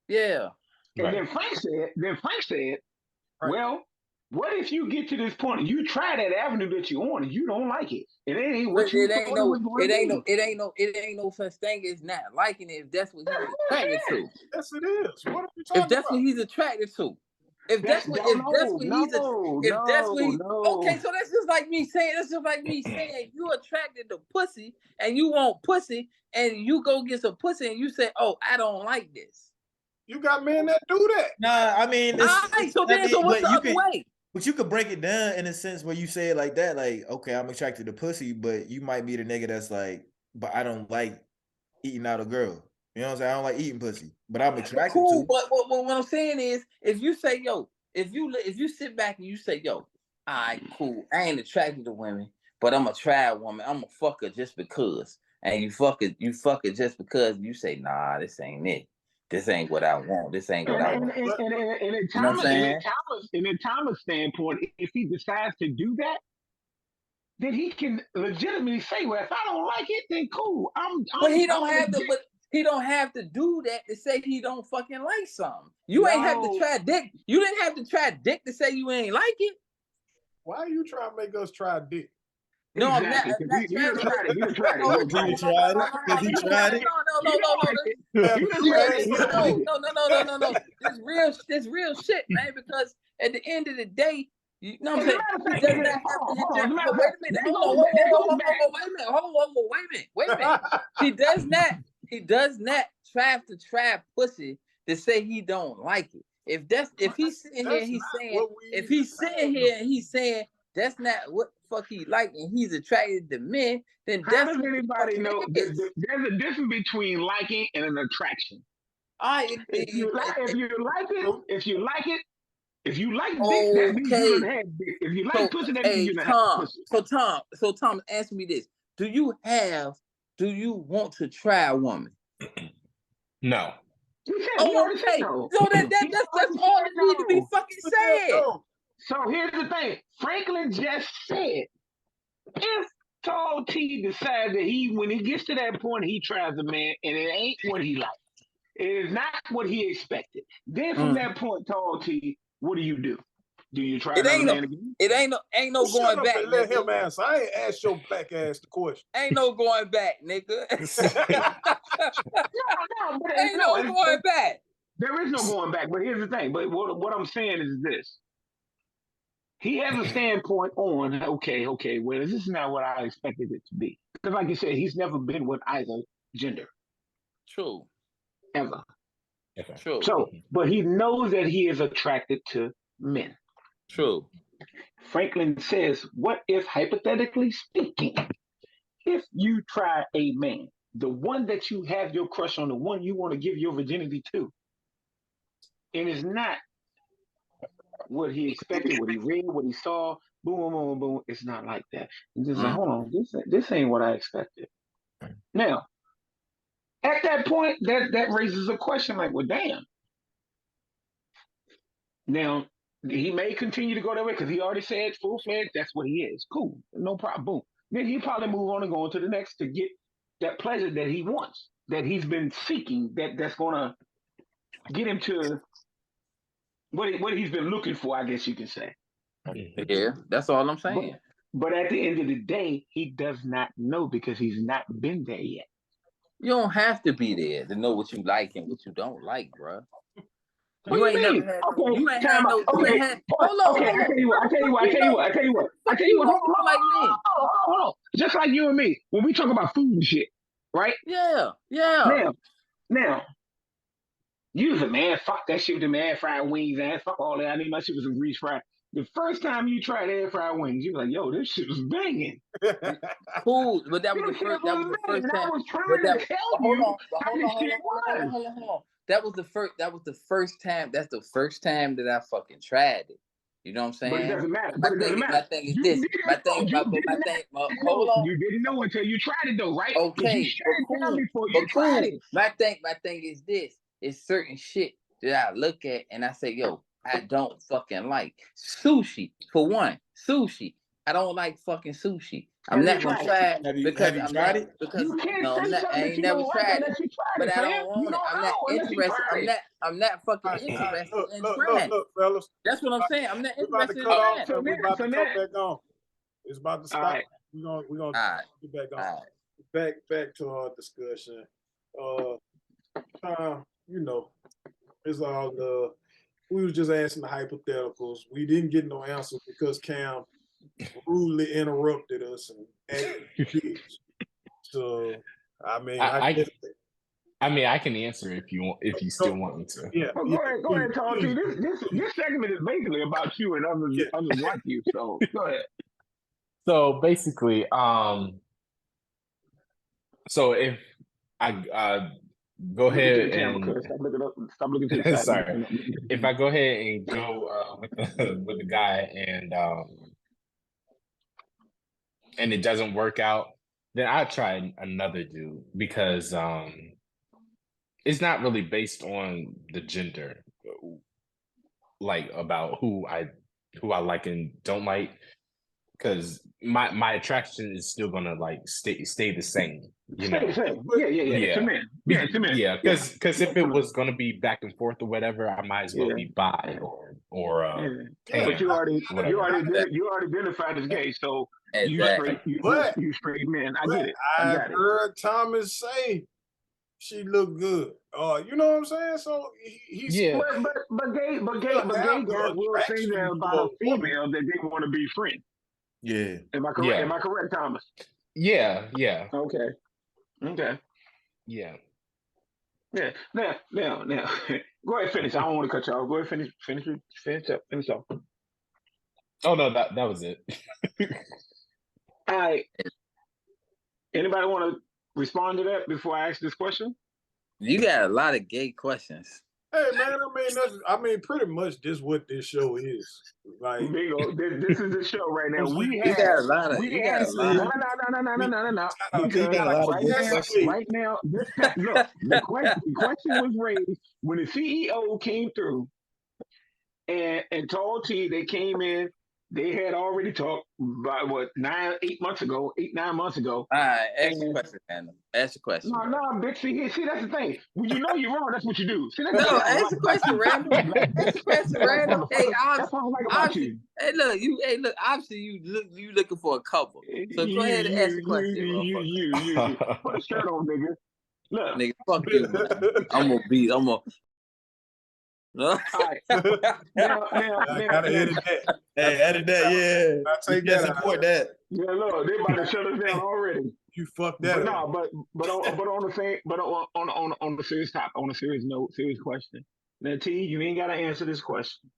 Yeah. And Right. then Frank said, Right. well, what if you get to this point and you try that avenue that you're on and you don't like it? And it ain't what But you it thought ain't it was going to be. it ain't no such thing as not liking it if that's what he's attracted to. Yes, it is. What are you If talking that's what about? he's attracted to. If That's that's what he's no. okay, so that's just like me saying you attracted to pussy and you want pussy and you go get some pussy and you say, oh, I don't like this. You got men that do that. Nah, I mean, All right, so what's the other way? But you could break it down in a sense where you say it like that, like, okay, I'm attracted to pussy, but you might meet a nigga that's like, but I don't like eating out a girl. You know what I'm saying? I don't like eating pussy, but I'm attracted Cool, to. but what I'm saying is, if you say, yo, if you sit back and you say, yo, all right, cool, I ain't attracted to women, but I'm a try woman, I'm a fucker just because, and you fuck it just because you say, nah, this ain't it. This ain't what I want. This ain't what I want. And in You know what I'm saying? Thomas' standpoint, if he decides to do that, then he can legitimately say, well, if I don't like it, then cool. But he don't have to. But he don't have to do that to say he don't fucking like something. You ain't have to try dick. You didn't have to try dick to say you ain't like it. Why are you trying to make us try dick? No, exactly. I'm not He trying done to. tried it. He done tried it. No, He done tried it. Because he tried it. No. This real shit, man. Because at the end of the day, you know what I'm saying? He does not have to hit that. But wait a minute. Hold on. Wait a minute. He does not try to try pussy to say he don't like it. If he's sitting here, and he's saying that's not what the fuck he like, and he's attracted to men, then How that's does what anybody the know fuck it is. there's a difference between liking and an attraction? If you like dick, that means you done had dick. If you like pussy, that means you done had pussy. So Tom, answer me this: Do you want to try a woman? No. Okay. No. So that's all that need to be fucking said. So here's the thing: Franklin just said, if Tall T decides that when he gets to that point, he tries a man, and it ain't what he likes. It is not what he expected. Then from that point, Tall T, what do you do? Do you try another man again? It ain't no going back. And let him answer. I ain't asked your black ass the question. Ain't no going back, nigga. Ain't no going back. There is no going back. But here's the thing. But what I'm saying is this. He has a standpoint on, okay, well, this is not what I expected it to be. Because like you said, he's never been with either gender. True. Ever. Okay. True. So, but he knows that he is attracted to men. True. Franklin says, what if, hypothetically speaking, if you try a man, the one that you have your crush on, the one you want to give your virginity to, and it's not what he expected, what he read, what he saw, boom, boom, boom, boom. It's not like that. And just like, hold on, this ain't what I expected. Now, at that point, that raises a question like, well, damn. Now, he may continue to go that way because he already said full fledged, that's what he is. Cool, no problem. Boom. Then he probably move on and go on to the next to get that pleasure that he wants, that he's been seeking, that's gonna get him to what he's been looking for, I guess you can say. Yeah, that's all I'm saying. But at the end of the day, he does not know because he's not been there yet. You don't have to be there to know what you like and what you don't like, bro. You ain't never had okay, you ain't had no. Okay, you ain't had, hold on. Okay, I tell you what. Hold on. Just like you and me, when we talk about food and shit, right? Yeah. Now, you was a man, fuck that shit with them air fried wings, and fuck all that. I need my shit with some grease fried. The first time you tried air fried wings, you were like, yo, this shit was banging. Cool, but that was the first time. I was trying to tell you how this shit was. Hold on. That was the first time. That's the first time that I fucking tried it. You know what I'm saying? But it doesn't matter. My thing is this. Hold on. You didn't know until you tried it, though, right? Okay, Tried it. My thing is this. It's certain shit that I look at and I say, yo, I don't fucking like sushi. For one, sushi. I don't like fucking sushi. I'm not gonna try it because I'm not it? Because no, I ain't never tried it. But I don't want it. I'm not interested. I'm not fucking interested in trying. Look, fellas. That's what I'm saying. I'm not interested in trying. We're about to come back on. It's about to stop. Right. We're gonna get back on. Right. Back to our discussion. You know, it's all we was just asking the hypotheticals. We didn't get no answer because Cam rudely interrupted us and acted. So I mean, I can answer if you still want me to. Yeah. Well, go ahead, Tom. This segment is basically about you and others like you. So go ahead. So basically, so if I go ahead and stop looking to the side. Sorry, if I go ahead and go with the guy and it doesn't work out, then I try another dude because it's not really based on the gender, like about who I like and don't like, because my attraction is still gonna like stay the same. You know? It's a man. Yeah, it's a man. Yeah, because if it was gonna be back and forth or whatever, I might as well be bi or but you already identified as gay, so exactly. you straight man. I get it. I heard Thomas say she looked good. You know what I'm saying? So he's but gay guys will say that about a female that they want to be friends. Yeah. Am I correct? Am I correct, Thomas? Yeah. Okay. Yeah. Now. Go ahead, finish. I don't want to cut you off. Go ahead, finish off. Oh no, that was it. All right. Anybody want to respond to that before I ask this question? You got a lot of gay questions. Hey man, pretty much this what this show is. Like, bingo, this is the show right now. You got a lot of. No. Right now, look, the question was raised when the CEO came through and told T they came in. They had already talked about 9 months ago. All right, ask your question, man. Ask your question. No, bitch. See, that's the thing. When you know you're wrong, that's what you do. See, ask the question, random. Ask the question, random. Hey, obviously, look. Obviously, you looking for a couple. So go ahead and ask the question, you. Put a shirt on, nigga. Look, nigga, fuck you, man. I'm gonna. All right. Now, I gotta edit that. Hey, edit that, yeah. I take that. Support that. Yeah, look, they about to shut us down already. You fucked that. But on the serious topic, on a serious note, serious question. Now, T, you ain't gotta answer this question.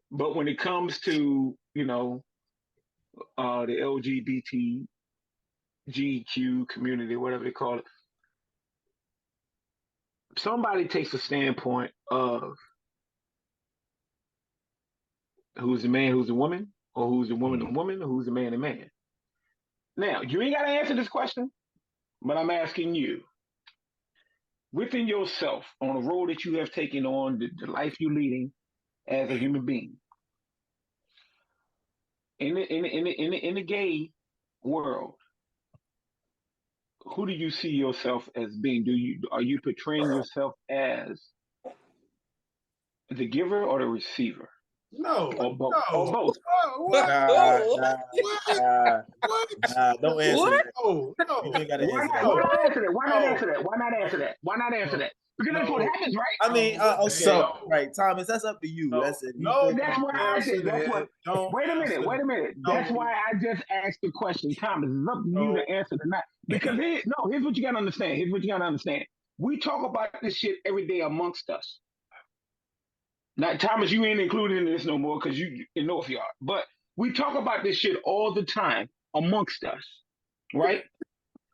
But when it comes to the LGBT LGBTQ community, whatever they call it, somebody takes a standpoint of who's the man, who's the woman, or who's the woman, the woman, or who's the man, the man. Now, you ain't got to answer this question, but I'm asking you, within yourself, on the road that you have taken on, the life you're leading as a human being, in the gay world, who do you see yourself as being? Are you portraying yourself as the giver or the receiver? No, Or both? no. Or both? What? Don't answer that. No, no. You ain't gotta Why answer not? that. Why not answer that? Why not No. answer that? Why not answer that? Why not answer that? Because that's what No. happens, right? I mean, okay, So- right, Thomas, that's up to you. No, That's it. no, That's why I answer said. That's that. what. Don't Wait a answer minute. Wait a minute. That's No. why I just asked the question, Thomas. It's up to you No. to answer or not. Because here's what you gotta understand. Here's what you gotta understand. We talk about this shit every day amongst us. Now, Thomas, you ain't included in this no more because you in North Yard. But we talk about this shit all the time amongst us, right?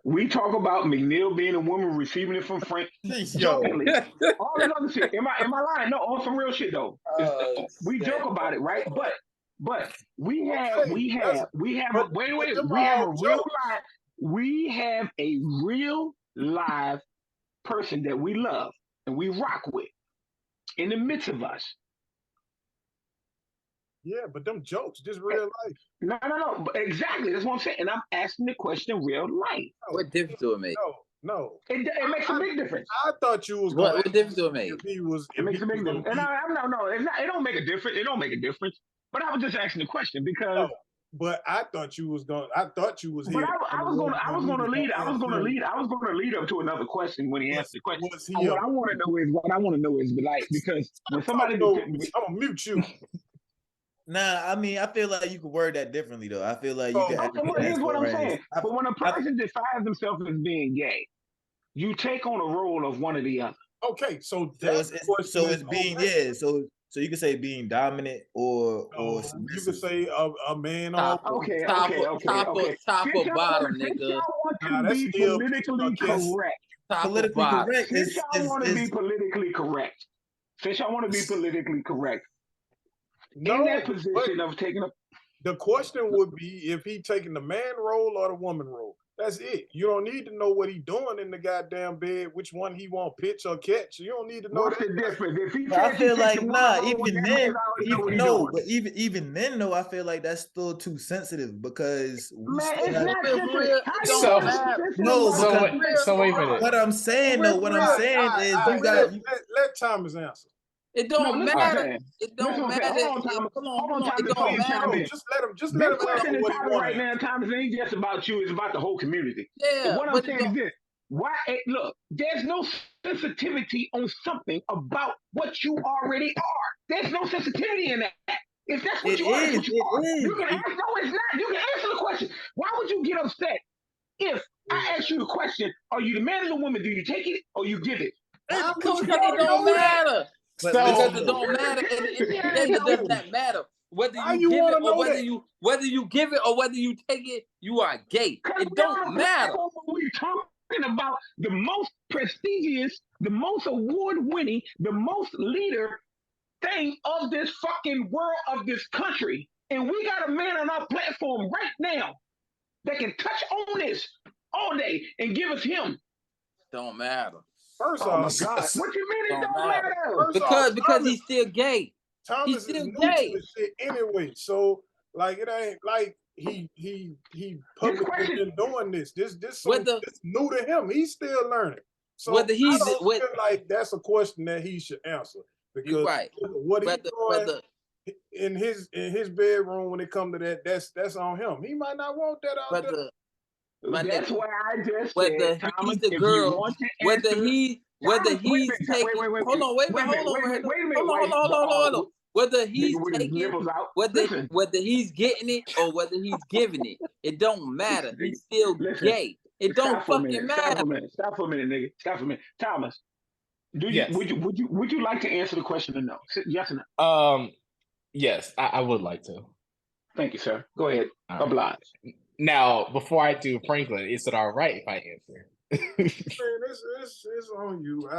We talk about McNeil being a woman receiving it from Frank jokingly. All this other shit. Am I lying? No, on some real shit though. We joke about it, right? But we have Okay, we have we have but wait them we have a all real jokes. live we have a real live person that we love and we rock with in the midst of us. Yeah, but them jokes, just real life. No. Exactly. That's what I'm saying. And I'm asking the question real life. What difference do it make? No. It makes a big difference. I thought you was What going difference do it make? if he was. It makes a big difference. And no, it's not. It don't make a difference. It don't make a difference. But I was just asking the question because. No, but I thought you was going. I thought you was here. But I was going to lead up to another question when he answered the question. What I want to know is like because when somebody. I'm gonna mute you. Nah, I mean, I feel like you could word that differently though. I feel like you could. Okay, well, here's what I'm saying. But when a person defines himself as being gay, you take on a role of one or the other. Okay, so it's being So you could say being dominant or you could say a man top, or okay. top or bottom, nigga. Since y'all want to be politically correct. Politically correct. Since y'all want to be politically correct. Since y'all want to be politically correct. In that position of taking a. The question would be if he taking the man role or the woman role. That's it. You don't need to know what he doing in the goddamn bed, which one he want pitch or catch. You don't need to know. What's the difference? If he I feel like even then though, I feel like that's still too sensitive because we man, still it's have, not sensitive. So wait a minute. What I'm saying is you got let Thomas answer. It don't matter. It don't matter. Hold on, Thomas. It don't matter. Just let him question what he wants. Right now, Thomas, it ain't just about you. It's about the whole community. Yeah. What I'm saying is this. Why? Look, there's no sensitivity on something about what you already are. There's no sensitivity in that. If that's what you are, that's what you are. You can ask. No, it's not. You can answer the question. Why would you get upset if I ask you the question? Are you the man or the woman? Do you take it or you give it? Because it don't matter. Because it don't matter. It does not matter. Whether you give it or whether you give it or whether you take it, you are gay. It don't matter. We're talking about the most prestigious, the most award-winning, the most leader thing of this fucking world, of this country. And we got a man on our platform right now that can touch on this all day and give us him. Don't matter. First off, my God. What you mean it don't matter? Because he's still gay. Thomas he's still is new gay. to this shit anyway. So like it ain't like he publicly been doing this. This new to him. He's still learning. So whether he's I don't feel like that's a question that he should answer because what he's doing in his bedroom when it come to that, that's on him. He might not want that out there. That's why I just whether said, he's Thomas, the girl, whether he's taking. Hold on, wait a minute. Hold on. Whether he's taking, whether he's getting it or whether he's giving it, it don't matter. He's still gay. It don't fucking matter. Stop for a minute, nigga. Stop for a minute. Thomas, would you like to answer the question or no? Yes or no? Yes, I would like to. Thank you, sir. Go ahead. Oblige. Now, before I do Franklin, is it all right if I answer? Man, it's on you.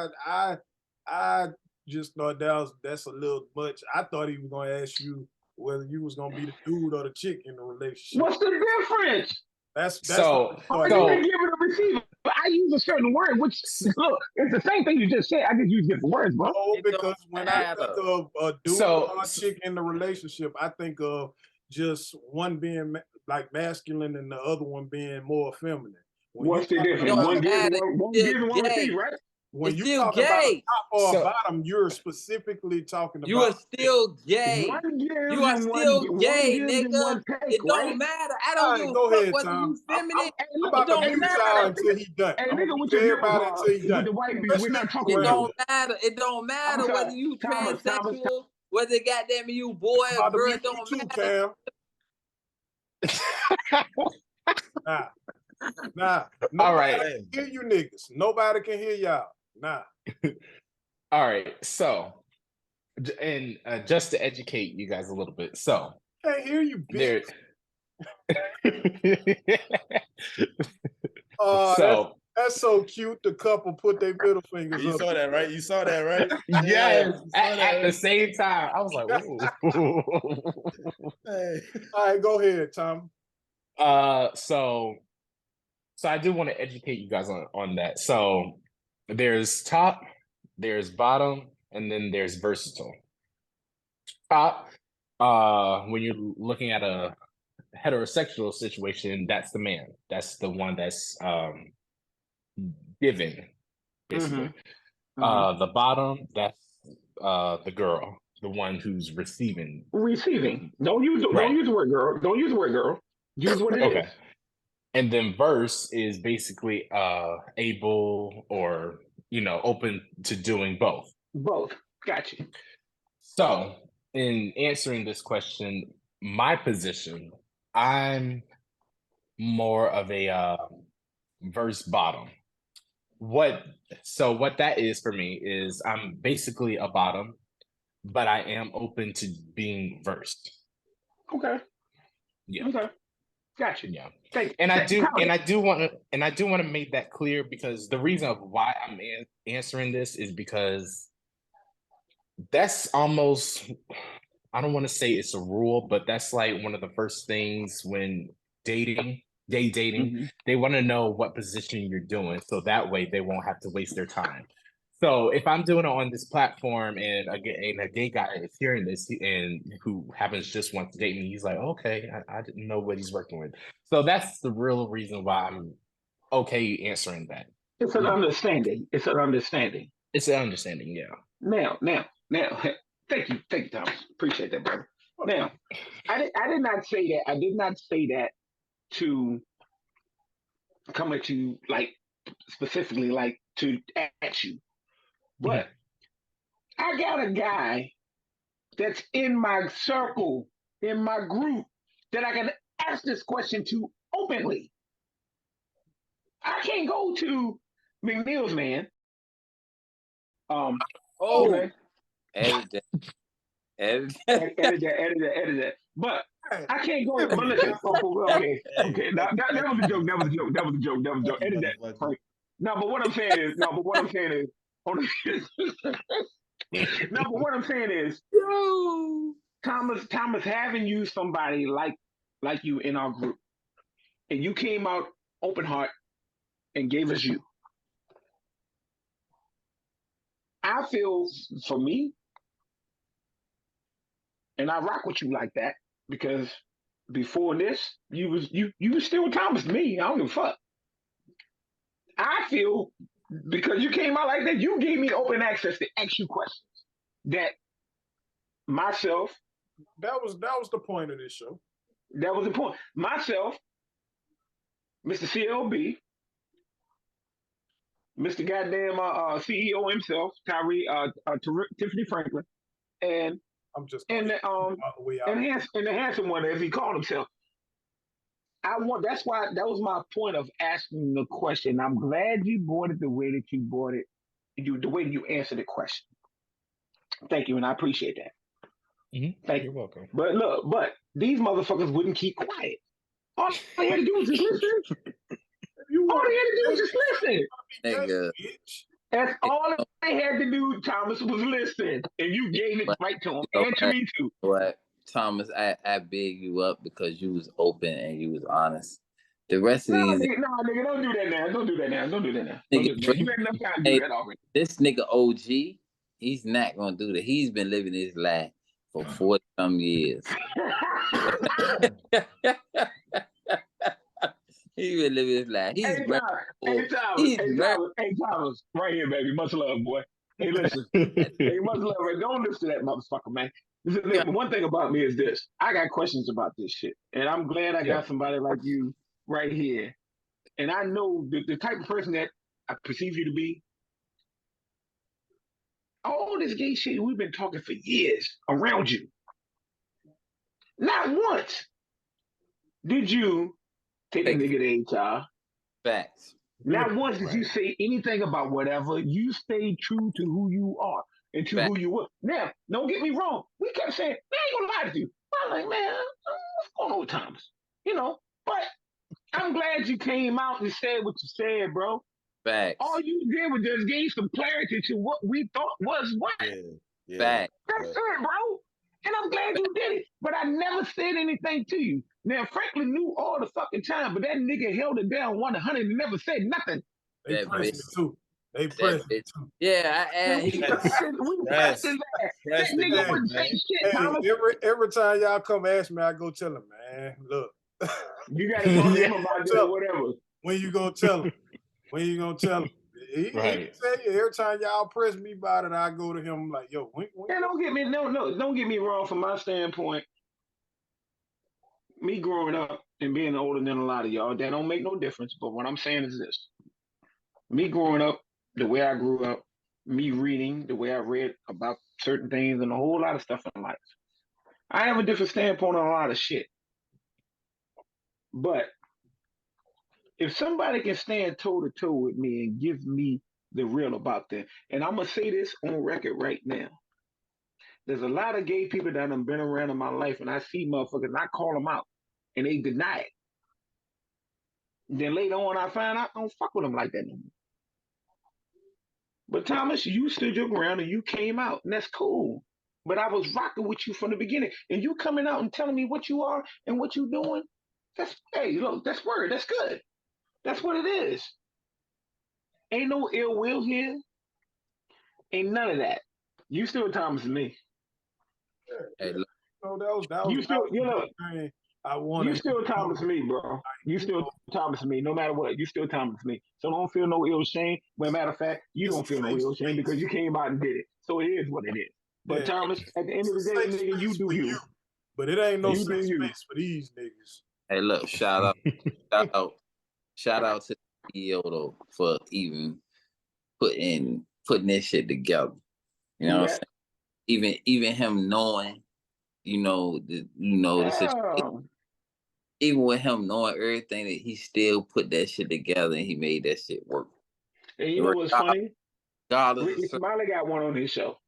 I just thought that's a little much. I thought he was gonna ask you whether you was gonna be the dude or the chick in the relationship. What's the difference? That's So, Are you been giving a receiver? I use a certain word, which look, it's the same thing you just said. I just use different words, bro. No, It because don't when I think matter. of a dude So- or a chick in the relationship, I think of just one being like masculine and the other one being more feminine. When What's the talking difference? It about- don't One gives, matter. one It's gives, and still one gay. receives, right? when It's you still talk about a gay. top or So- a bottom, you're specifically talking You are about still gay. One gives You are and still one gay, gives and nigga. one take, It don't right? matter. I All don't right, give a go fuck ahead, whether Tom. you feminine. Hey, I'm look, about to don't mute matter. y'all until he done. Hey, I'm nigga, gonna with mute your everybody nipple until he with done. the white bitch, Let's we're not listen talking to It him. don't matter. It don't matter I'm sorry. whether you Thomas. transsexual, whether goddamn you boy I'm or about to girl. mute It you don't too, matter. Cam. Nah. All Nobody right. can hear you niggas. Nobody can hear y'all. Nah. All right. So, and just to educate you guys a little bit. So, Can't hear you, bitch. there. Oh, So, that's so cute. The couple put their middle fingers You up. saw that, right? You saw that, right? yes, you saw at that, the right? same time, I was like, "Whoa." Hey. All right, go ahead, Tom. So I do want to educate you guys on that. So there's top, there's bottom, and then there's versatile. Top, when you're looking at a heterosexual situation, that's the man. That's the one that's giving, basically. The bottom, that's the girl, the one who's receiving. Receiving. Don't use the word girl. Don't use the word girl. Use what it is. Okay. And then verse is basically able or open to doing both. Both. Gotcha. So in answering this question, my position, I'm more of a verse bottom. What that is for me is I'm basically a bottom, but I am open to being versed. Okay. Yeah. Okay. Gotcha. Yeah. And I do want to make that clear, because the reason of why I'm answering this is because that's almost, I don't want to say it's a rule, but that's like one of the first things when dating, they want to know what position you're doing, so that way they won't have to waste their time. So if I'm doing it on this platform and a gay guy is hearing this and who happens just want to date me, he's like, okay, I didn't know what he's working with. So that's the real reason why I'm okay answering that. It's an understanding. It's an understanding. It's an understanding, yeah. Now, thank you, Thomas. Appreciate that, brother. Now, I did not say that. I did not say that to come at you like specifically, like to at you. But I got a guy that's in my circle, in my group, that I can ask this question to openly. I can't go to McNeil's man. Okay. Edit Edit that. But I can't go. But listen, okay. That was a joke. That was a joke. Edit that. Right. No, but what I'm saying is, no, but what I'm saying is, Thomas, having you somebody like you in our group, and you came out open heart and gave us you. I feel for me, and I rock with you like that, because before this, you was still Thomas to me. I don't give a fuck. I feel because you came out like that, you gave me open access to ask you questions that myself. That was the point of this show. That was the point. Myself, Mr. CLB, Mr. Goddamn CEO himself, Tiffany Franklin, and I'm just and the handsome one, as he called himself. That's why that was my point of asking the question. I'm glad you brought it the way that you brought it, the way you answered the question. Thank you, and I appreciate that. Mm-hmm. Thank You're you. welcome. But look, these motherfuckers wouldn't keep quiet. All they had to do was just listen. You All want they had to do was just listen. Nigga. That's all they had to do, Thomas, was listen. And you gave it right to him. And to me, too. What? Thomas, I big you up because you was open and you was honest. The rest of these nigga, don't do that now. Don't do that now. Nigga, You had enough time to do that already. This nigga OG, he's not gonna do that. He's been living his life for 40-some years. He been living his life. He's Thomas, right here, baby. Much love, boy. Hey, listen. Hey, much love. Don't listen to that motherfucker, man. One thing about me is this. I got questions about this shit. And I'm glad I got somebody like you right here. And I know the type of person that I perceive you to be. All this gay shit we've been talking for years around you. Not once did you take a nigga to HR. Facts. Not once did you say anything about whatever. You stayed true to who you are and to who you were. Now, don't get me wrong. We kept saying, man, I ain't gonna lie to you. I'm like, man, what's going on with Thomas? You know, but I'm glad you came out and said what you said, bro. Facts. All you did was just gain some clarity to what we thought was what. Yeah. Facts. That's it, bro. And I'm glad you did it. But I never said anything to you. Now, Franklin knew all the fucking time, but that nigga held it down 100 and never said nothing. They pressed me too. They pressed me too. Yeah, we pressed his ass. That nigga wouldn't say shit, Thomas. Every time y'all come ask me, I go tell him, man, look. You got to talk to him about this or whatever. When you gonna tell him? When you gonna tell him? He tell you every time y'all press me about it, I go to him like, yo, when don't get me wrong. From my standpoint, me growing up and being older than a lot of y'all, that don't make no difference. But what I'm saying is this: me growing up, the way I grew up, me reading the way I read about certain things and a whole lot of stuff in life, I have a different standpoint on a lot of shit. But if somebody can stand toe to toe with me and give me the real about that, and I'm gonna say this on record right now, there's a lot of gay people that have been around in my life, and I see motherfuckers, and I call them out, and they deny it. Then later on, I find out I don't fuck with them like that anymore. But Thomas, you stood your ground and you came out, and that's cool. But I was rocking with you from the beginning, and you coming out and telling me what you are and what you doing. That's look, that's word. That's good. That's what it is. Ain't no ill will here. Ain't none of that. You still Thomas to me. Hey, look. You still Thomas to me, bro. You still Thomas to me, no matter what. You still Thomas to me. So don't feel no ill shame. Well, matter of fact, you don't feel no ill shame because you came out and did it. So it is what it is. But Thomas, at the end of the day, nigga, you do you. But it ain't no safe space for these niggas. Hey, look, shout out to the CEO though for even putting this shit together. You know what I'm saying? Even him knowing, the situation. Even with him knowing everything, that he still put that shit together and he made that shit work. And you know what's funny? Ricky Smiley got one on his show.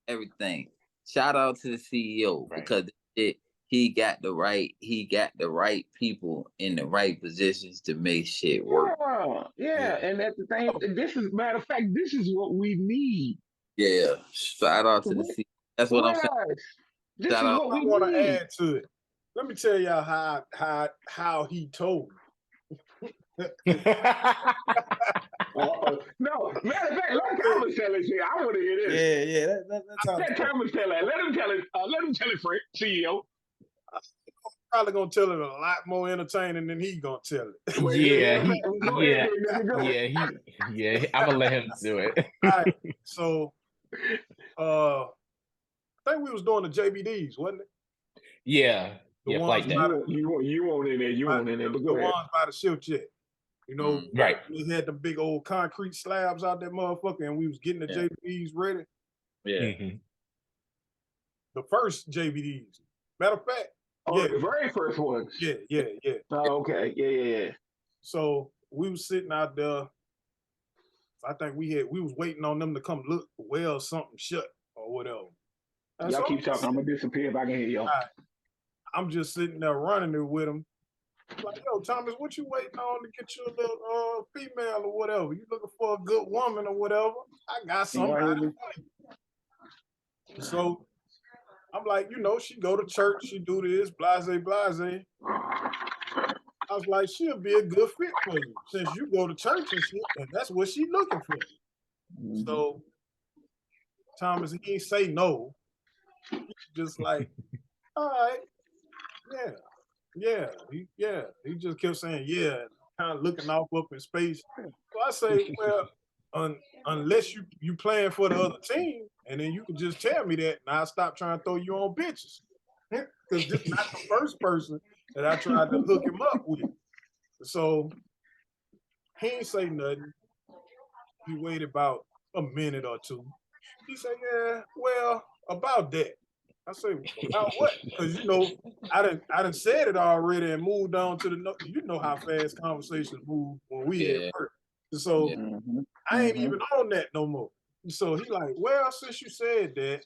Everything. Shout out to the CEO because he got the right people in the right positions to make shit work. Yeah. And at the same, matter of fact, this is what we need. Yeah. Shout out to the CEO. That's what I'm saying. This is what we want to add to it. Let me tell y'all how he told me. No, matter of fact, let Thomas tell it. I want to hear this. Yeah. Let Thomas tell it. Let him tell it. Let him tell it, Frank, CEO. Probably gonna tell it a lot more entertaining than he gonna tell it. I'm gonna let him do it. All right, so I think we was doing the JBDs, wasn't it? Yeah. Like that. You won't in there. You won't in there. But go ahead. Ones by the ship jet. Right. We had the big old concrete slabs out that motherfucker, and we was getting the JBDs ready. Yeah. Mm-hmm. The first JBDs. Matter of fact. The very first ones. Yeah. Oh, okay. Yeah. So we was sitting out there. I think we was waiting on them to come look well something shut or whatever. And y'all keep talking. I'm gonna disappear if I can hear y'all. I'm just sitting there running it with them. Like, yo, Thomas, what you waiting on to get you a little female or whatever? You looking for a good woman or whatever? I got somebody. So I'm like, you know, she go to church, she do this, blase, blase. I was like, she'll be a good fit for you since you go to church and shit, and that's what she looking for. Mm-hmm. So Thomas, he ain't say no. He's just like, all right, yeah. He just kept saying yeah, kind of looking off up in space. So I say, well, unless you playing for the other team, and then you can just tell me that, and I'll stop trying to throw you on bitches. Because this is not the first person that I tried to hook him up with. So he ain't say nothing. He waited about a minute or two. He said, yeah, well, about that. I say, about what? Because, you know, I done said it already and moved on to the, you know how fast conversations move when we at work. So I ain't even on that no more. So he like, well, since you said that,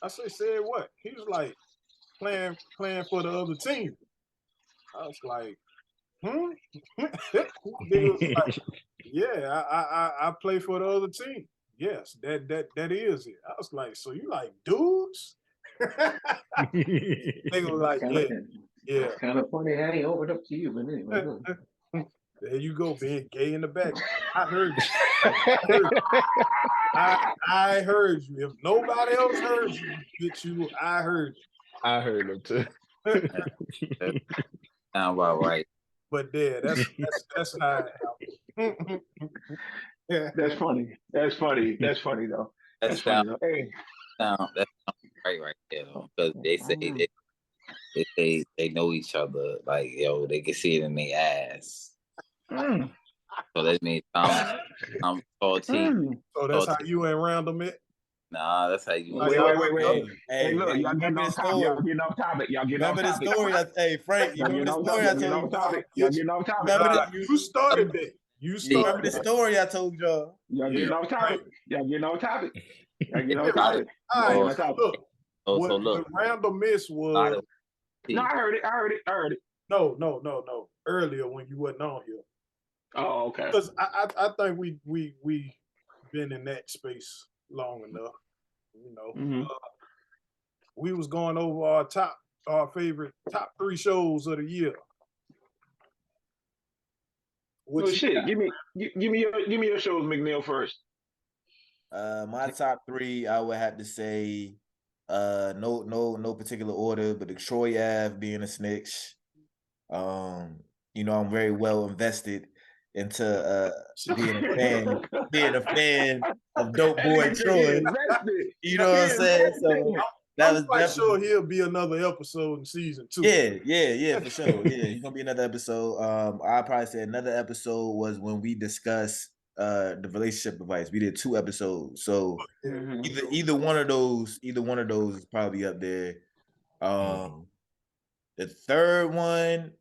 I say, said what? He was like, playing for the other team. I was like, They was like, yeah, I play for the other team. Yes, that is it. I was like, so you like dudes? They were like, yeah. Kind of funny how he opened up to you, but anyway. There you go, being gay in the back. I heard you. I heard you. If nobody else heard you, I heard you. I heard him too. Sound about right. But yeah, that's how it happened. That's funny. That's funny though. That's funny though. Hey. That's right there though. Because they say they know each other. Like, yo, they can see it in their ass. So that means I'm salty. So that's how you and Randall met? Nah, that's how you. Wait. Hey, look, y'all getting off topic. Y'all getting off topic. Remember the story? Hey, Frank, you remember the story I told you? Y'all getting off topic. You started that. You started the story I told y'all. Y'all getting off topic. Y'all getting off topic. Y'all getting off topic. All right, look. What Randall missed was. No, I heard it. No. Earlier when you wasn't on here. Oh, okay. Because I think we been in that space long enough, you know. We was going over our favorite top 3 shows of the year. Well, shit, give me your shows, McNeil, first. My top 3, I would have to say, no particular order, but the Troy Ave being a snitch. You know, I'm very well invested into being a fan of Dope Boy Troy. You know what I'm saying? So I'm quite sure he'll be another episode in season 2. Yeah, for sure. Yeah, he's gonna be another episode. I'll probably say another episode was when we discussed the relationship advice. We did 2 episodes. So either one of those is probably up there. The third one.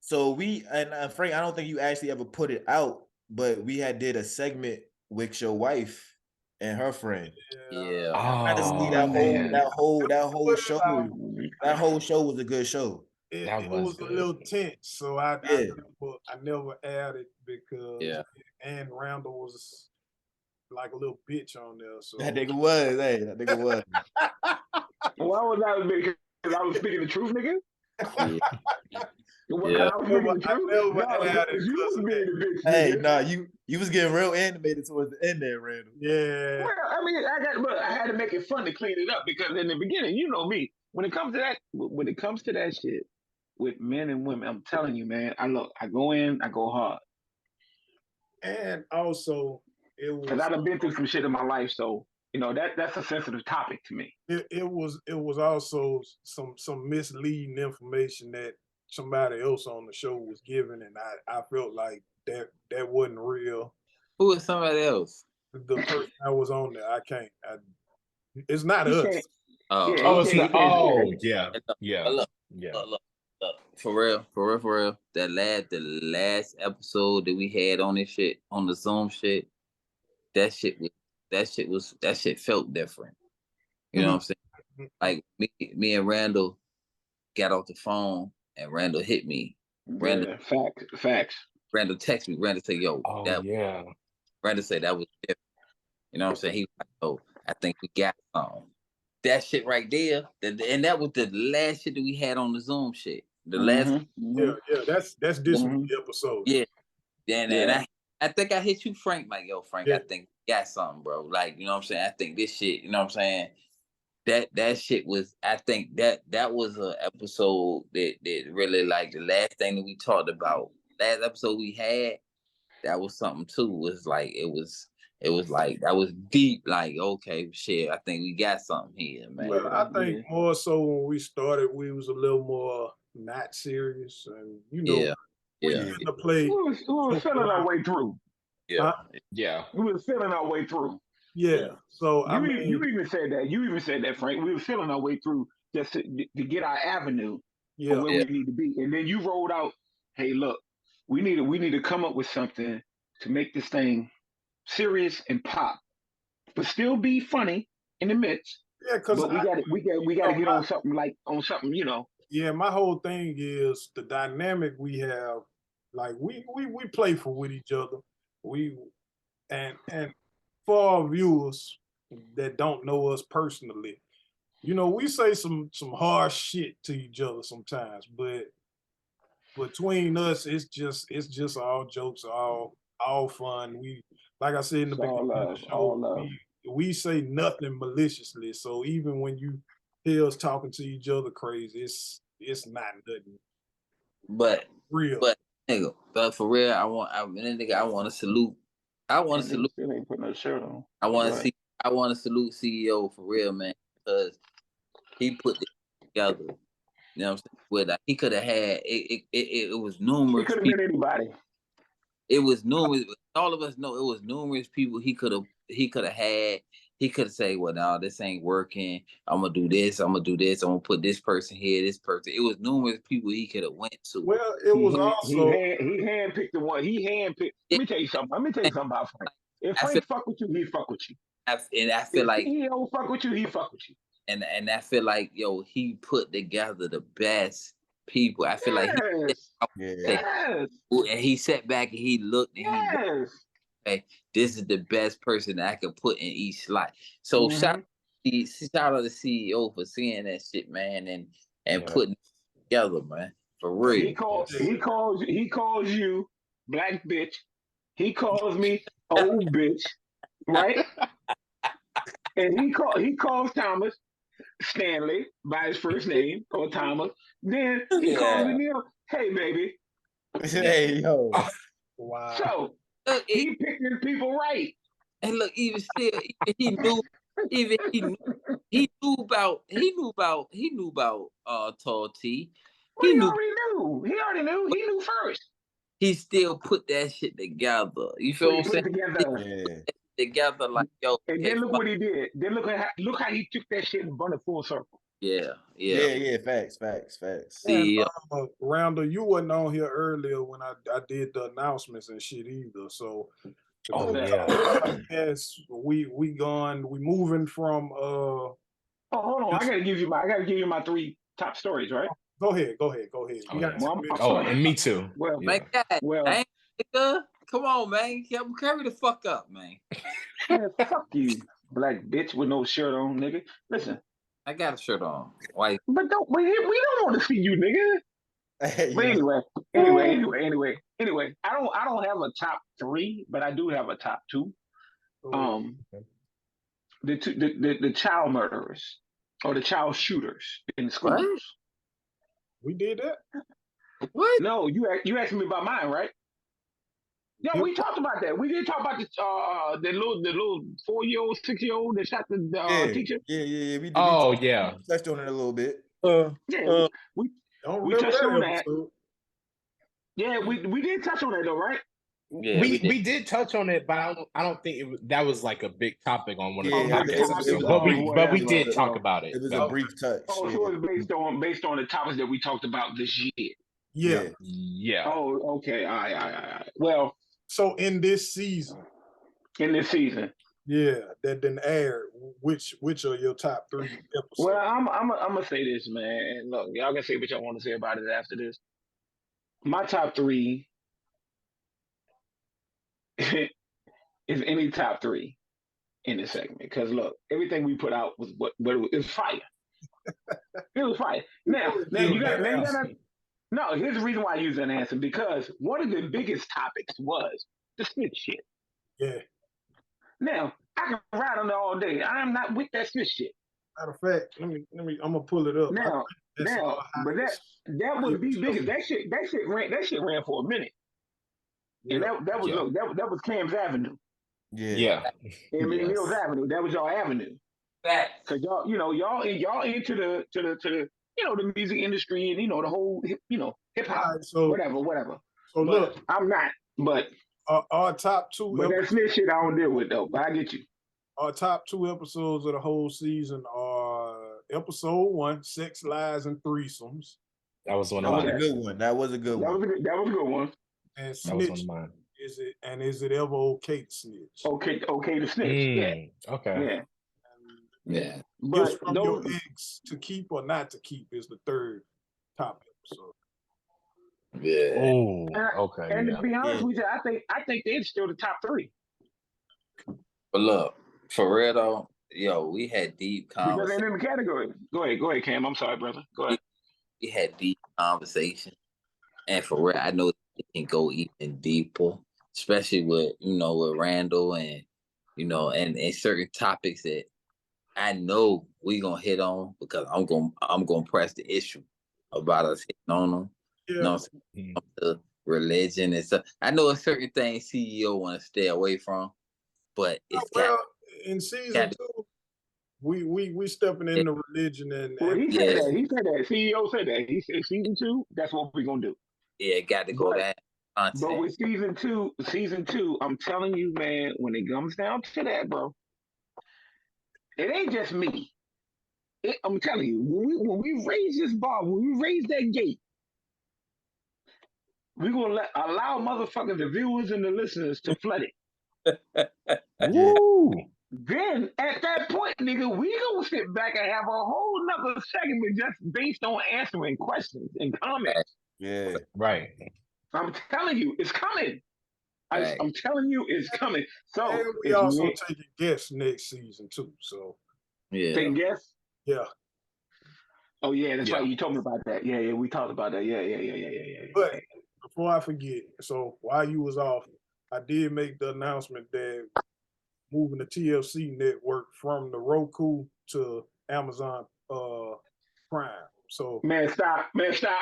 So we and Frank, I don't think you actually ever put it out, but we did a segment with your wife and her friend. Yeah. That whole show. That whole show was a good show. It was a little tense, so I never added because and Randall was like a little bitch on there. So that nigga was. Why was I because I was speaking the truth, nigga? Hey, nah, you was getting real animated towards the end there, Randall. Yeah. Well, I mean, I had to make it fun to clean it up because in the beginning, you know me. When it comes to that shit with men and women, I'm telling you, man. I go in, I go hard. And also, it was because I've been through some shit in my life, so you know that's a sensitive topic to me. It was also some misleading information that somebody else on the show was giving, and I felt like that wasn't real. Who is somebody else? The person that was on there, it's not us. It's not. Oh, yeah. Look, for real. The last episode that we had on this shit, on the Zoom shit, that shit felt different. You know what I'm saying? Like me and Randall got off the phone, and Randall hit me Randall, Yeah, facts. Randall text me. Randall say, "Yo, Oh that." yeah. Randall said that was different. You know what I'm saying? He was like, "Oh, I think we got something." That shit right there, and that was the last shit that we had on the Zoom shit. The last, Yeah, that's this week's episode. yeah. And Yeah. I think I hit you, Frank. Like, yo, Frank, Yeah. I think we got something, bro. Like, you know what I'm saying? I think this shit. You know what I'm saying? That shit was. I think that was an episode that really, like, the last thing that we talked about. Last episode we had, that was something too. Was like it was like that was deep. Like, okay, shit, I think we got something here, man. Well, I think more so when we started, we was a little more not serious, and you know, we tend to play. We was feeling our way through. Yeah, Yeah. We was feeling our way through. Yeah. So you even said that. You even said that, Frank. We were feeling our way through just to get our avenue for where we need to be. And then you rolled out, hey, look, we need to come up with something to make this thing serious and pop, but still be funny in the midst. Yeah, because we got to get on something, you know. Yeah, my whole thing is the dynamic we have. Like we play with each other. And for our viewers that don't know us personally, you know, we say some harsh shit to each other sometimes, but between us, it's just all jokes, all fun. We, like I said in the beginning of the show, we say nothing maliciously. So even when you hear us talking to each other crazy, it's not nothing. But real. But for real, I want to salute. I want to salute. Still ain't putting no shirt on. I want to salute CEO for real, man, because he put this together. You know what I'm saying? With he could have had it was numerous. He could have been anybody. It was numerous. All of us know it was numerous people he could have had. He could have said, "Well, no, this ain't working. I'm gonna do this. I'm gonna put this person here, this person." It was numerous people he could have went to. Well, it was also he handpicked the one. He handpicked. Let me tell you something. About Frank. If Frank fuck with you, he fuck with you. And I feel like he don't fuck with you, he fuck with you. And I feel like, yo, he put together the best people. I feel like and he sat back and he looked and he went, okay, this is the best person that I could put in each slot. So shout out to the CEO for seeing that shit, man, and putting it together, man. For real. He calls you black bitch. He calls me old bitch, right? And he calls Thomas Stanley by his first name, or Thomas. Then he calls me, hey baby. Hey yo. Wow. So he picked his people right. And look, even still, he knew about Tall T. He already knew. He knew first. He still put that shit together. You feel what I'm saying? Together, like, yo. And then look what he did. Then look how he took that shit and brought it full circle. Yeah. Facts. And, Randall, you wasn't on here earlier when I did the announcements and shit either. So, as we moving from. Oh, hold on! I gotta give you my 3 top stories, right? Go ahead. And me too. Well, come on, man. Carry the fuck up, man. Man, fuck you, black bitch with no shirt on, nigga. Listen. I got a shirt on. Why? But we don't want to see you, nigga. But anyway. I don't have a top 3, but I do have a top 2. The child murderers or the child shooters in schools. What? We did that? What? No, you asked me about mine, right? Yeah, we talked about that. We did talk about the little 4-year-old, 6-year-old that shot the teacher. Yeah. We touched on it a little bit. We touched on that. Yeah, we did touch on that though, right? Yeah, we did touch on it, but I don't think that was like a big topic on one of the podcast episodes. But we did talk about it. It was a brief touch. Oh, so it was based on the topics that we talked about this year. Yeah. Oh, okay. All right. Well, so in this season. Yeah, that didn't air. Which are your top 3 episodes? Well, I'm gonna say this, man. And look, y'all can say what y'all want to say about it after this. my top three is any top three in this segment. Because look, everything we put out was what it was fire. It was fire. Now you got no. Here's the reason why I use that answer, because one of the biggest topics was the Smith shit. Yeah. Now I can ride on it all day. I'm not with that Smith shit. Matter of fact, let me. I'm gonna pull it up. Now, but that was the biggest. That shit ran for a minute. And that was Cam's Avenue. Yeah. And Mills Avenue. That was y'all avenue. Cause y'all into the the music industry and the whole hip hop, whatever. So look, I'm not. But our top two. But that Smith shit I don't deal with though. But I get you. Our top two episodes of the whole season are episode 1, Sex, Lies, and Threesomes. That was one of mine. That was a good one. That was a good one. That was a good one. And Snitch, that was one of mine. Is it ever okay to snitch? Okay to snitch. Yeah. Okay. Yeah. But from your ex to keep or not to keep is the third top episode. Yeah. Oh, okay. And to be honest with you, I think they're still the top three. But look, for real though, we had deep conversations. Because they're in the category. Go ahead, Cam. I'm sorry, brother. Go ahead. We had deep conversations, and for real, I know it can go even deeper, especially with with Randall and and certain topics that I know we gonna hit on, because I'm gonna press the issue about us hitting on them. Yeah. The religion and stuff. I know a certain thing CEO want to stay away from, but it's in season 2, we stepping into religion and he said that. He said that. CEO said that. He said season 2, that's what we're gonna do. Yeah, it got to go that. But with season two, I'm telling you, man, when it comes down to that, bro, it ain't just me. I'm telling you, when we raise this bar, when we raise that gate, we're gonna allow motherfuckers, the viewers and the listeners, to flood it. Woo! Then at that point, nigga, we gonna sit back and have a whole nother segment just based on answering questions and comments. Yeah, right. I'm telling you, it's coming. Right. I'm telling you, it's coming. So and we also taking guests next season too. So taking guests. Yeah. Oh yeah, that's right. You told me about that. Yeah, we talked about that. Yeah. But before I forget, so while you was off, I did make the announcement that moving the TLC network from the Roku to Amazon Prime. So man, stop,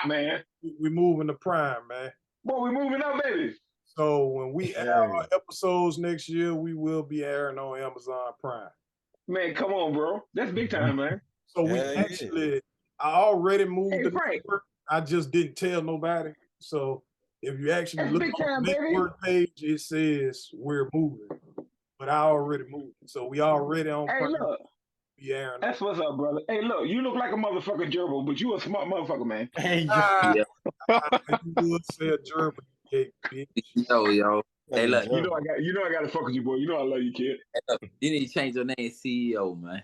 man. We moving to Prime, man. Boy, we moving up, baby. So when we air our episodes next year, we will be airing on Amazon Prime. Man, come on, bro. That's big time, man. So we I already moved the network. I just didn't tell nobody. So if you actually look on the network page, it says we're moving. But I already moved. So we already on Prime. Look. Yeah, that's what's up, brother. Hey, look, you look like a motherfucking gerbil, but you a smart motherfucker, man. Hey, you would say a gerbil, bitch. Yo. Hey, look, you know I gotta fuck with you, boy. You know I love you, kid. You need to change your name, CEO, man.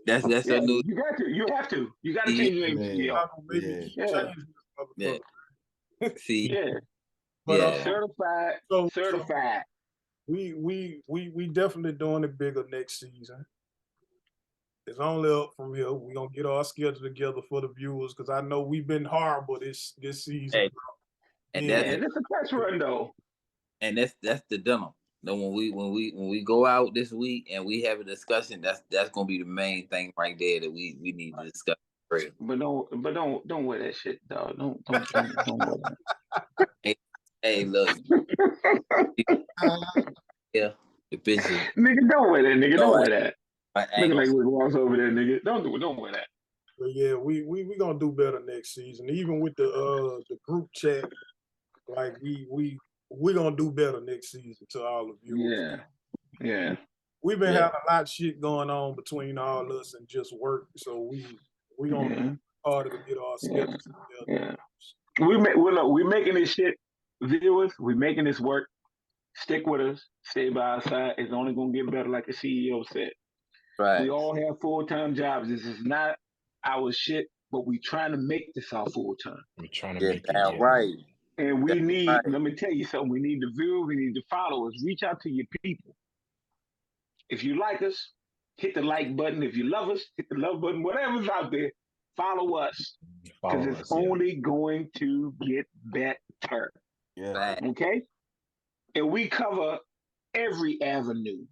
That's your new. You got to. You have to. You got to change your name, CEO. See. Yeah. But certified. We definitely doing it bigger next season. It's only up from here. We're gonna get our schedule together for the viewers, because I know we've been horrible this season. Hey, and it's a test run though. And that's the demo. Then when we go out this week and we have a discussion, that's gonna be the main thing right there that we need to discuss. But don't wear that shit, dog. Don't wear that. Hey, look. Yeah, the bitches. Nigga, don't wear that. Nigga, don't wear that. Looking like we walks over there, nigga. Don't wear that. But yeah, we gonna do better next season. Even with the group chat, like we gonna do better next season to all of you. Yeah. We've been having a lot of shit going on between all us and just work, so we gonna harder to get our schedules together. Yeah. We're making this shit, viewers. We're making this work. Stick with us. Stay by our side. It's only gonna get better, like the CEO said. Right. We all have full-time jobs. This is not our shit, but we trying to make this our full-time. We're trying to make it. Right. And we That's need, right. let me tell you something, we need the viewers, we need the followers. Reach out to your people. If you like us, hit the like button. If you love us, hit the love button. Whatever's out there, follow us. Because Follow it's us, yeah. only going to get better. Yeah. Fact. Okay? And we cover every avenue.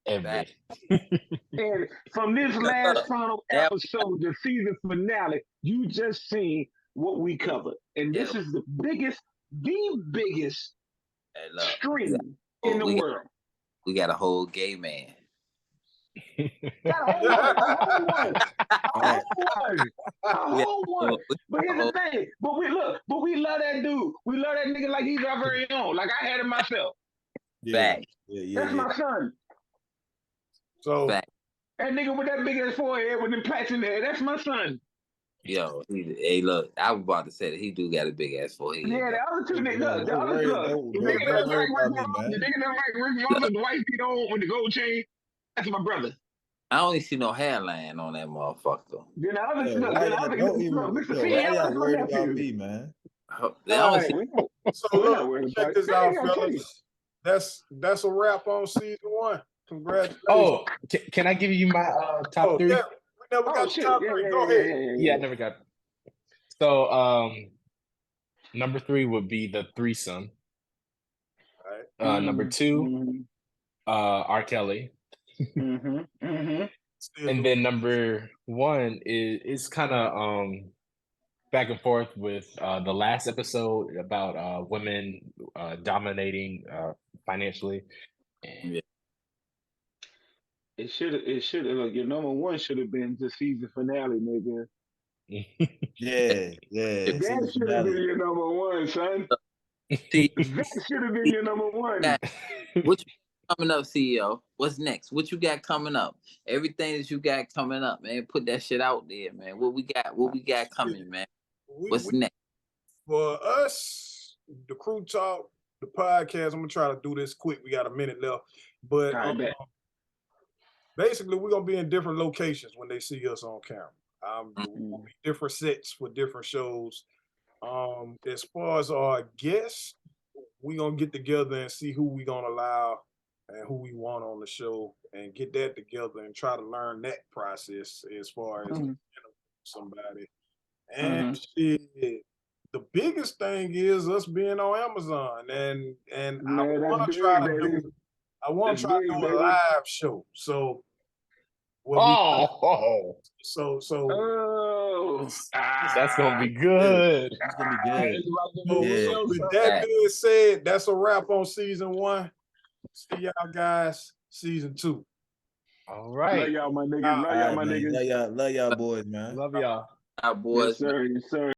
Every. And from this last final Yeah. episode, the season finale, you just seen what we covered. And this Yeah. is the biggest Hey, look, stream in the we got, world. we got a whole gay man. Got a whole one. A Yeah. whole one. But here's whole- the thing. But we love that dude. We love that nigga like he's our very own. Like I had him myself. Yeah. Fact. That's my son. So Fact. That nigga with that big ass forehead with them plaits in there, that's my son. Yo, hey, look, I was about to say that he do got a big ass forehead. Yeah, the other two niggas, look, the Don't other worry, look, don't the nigga that's worry like about Rick me, Ross, man. the nigga that's like Rick Ross with the white feet on with the gold chain, that's my brother. I only see no hairline on that motherfucker. Then the other, Yo, look, why then the y'all other, don't even? look, Mr. Yo, why CEO, y'all that's my worried about nephew. me, man? They All only right, see so we're not look, worried check about this it. out, Hey, I'll tell you. fellas. That's a wrap on season 1. Congratulations. Oh, can I give you my top Oh, 3? yeah, we never Oh got shit, the top yeah, 3. yeah, Go yeah, ahead. yeah, Yeah, I never got. So number 3 would be the threesome. All right. Number 2, R. Kelly. Still And do then number 1 is kind of back and forth with the last episode about women dominating financially. Yeah. It should have. Look, your number one should have been the season finale, nigga. Yeah. That Season should have been finale. your number one, son. See, That should have been your number one. Yeah. what you coming up, CEO? What's next? What you got coming up? Everything that you got coming up, man. Put that shit out there, man. What we got coming, man. What's next? For us, the Crew Talk, the podcast, I'm gonna try to do this quick. We got a minute left, but I bet. basically we're gonna be in different locations when they see us on camera. We'll be different sets for different shows. As far as our guests, we're gonna get together and see who we gonna allow and who we want on the show and get that together and try to learn that process as far as somebody. And shit, the biggest thing is us being on Amazon, and Man, I want that's to try big, to baby. do. I want to try to That's do big, a baby. live show. So, what Oh, Oh, that's gonna be good. It's gonna be good. it's about to be Yeah. real, with son. that being said, that's a wrap on season 1. See y'all guys, season 2. All Love right. y'all, my niggas. All Love All y'all, right, my man. niggas. Love y'all boys, man. Love y'all. Our boys, Yes, sir. Yes, sir.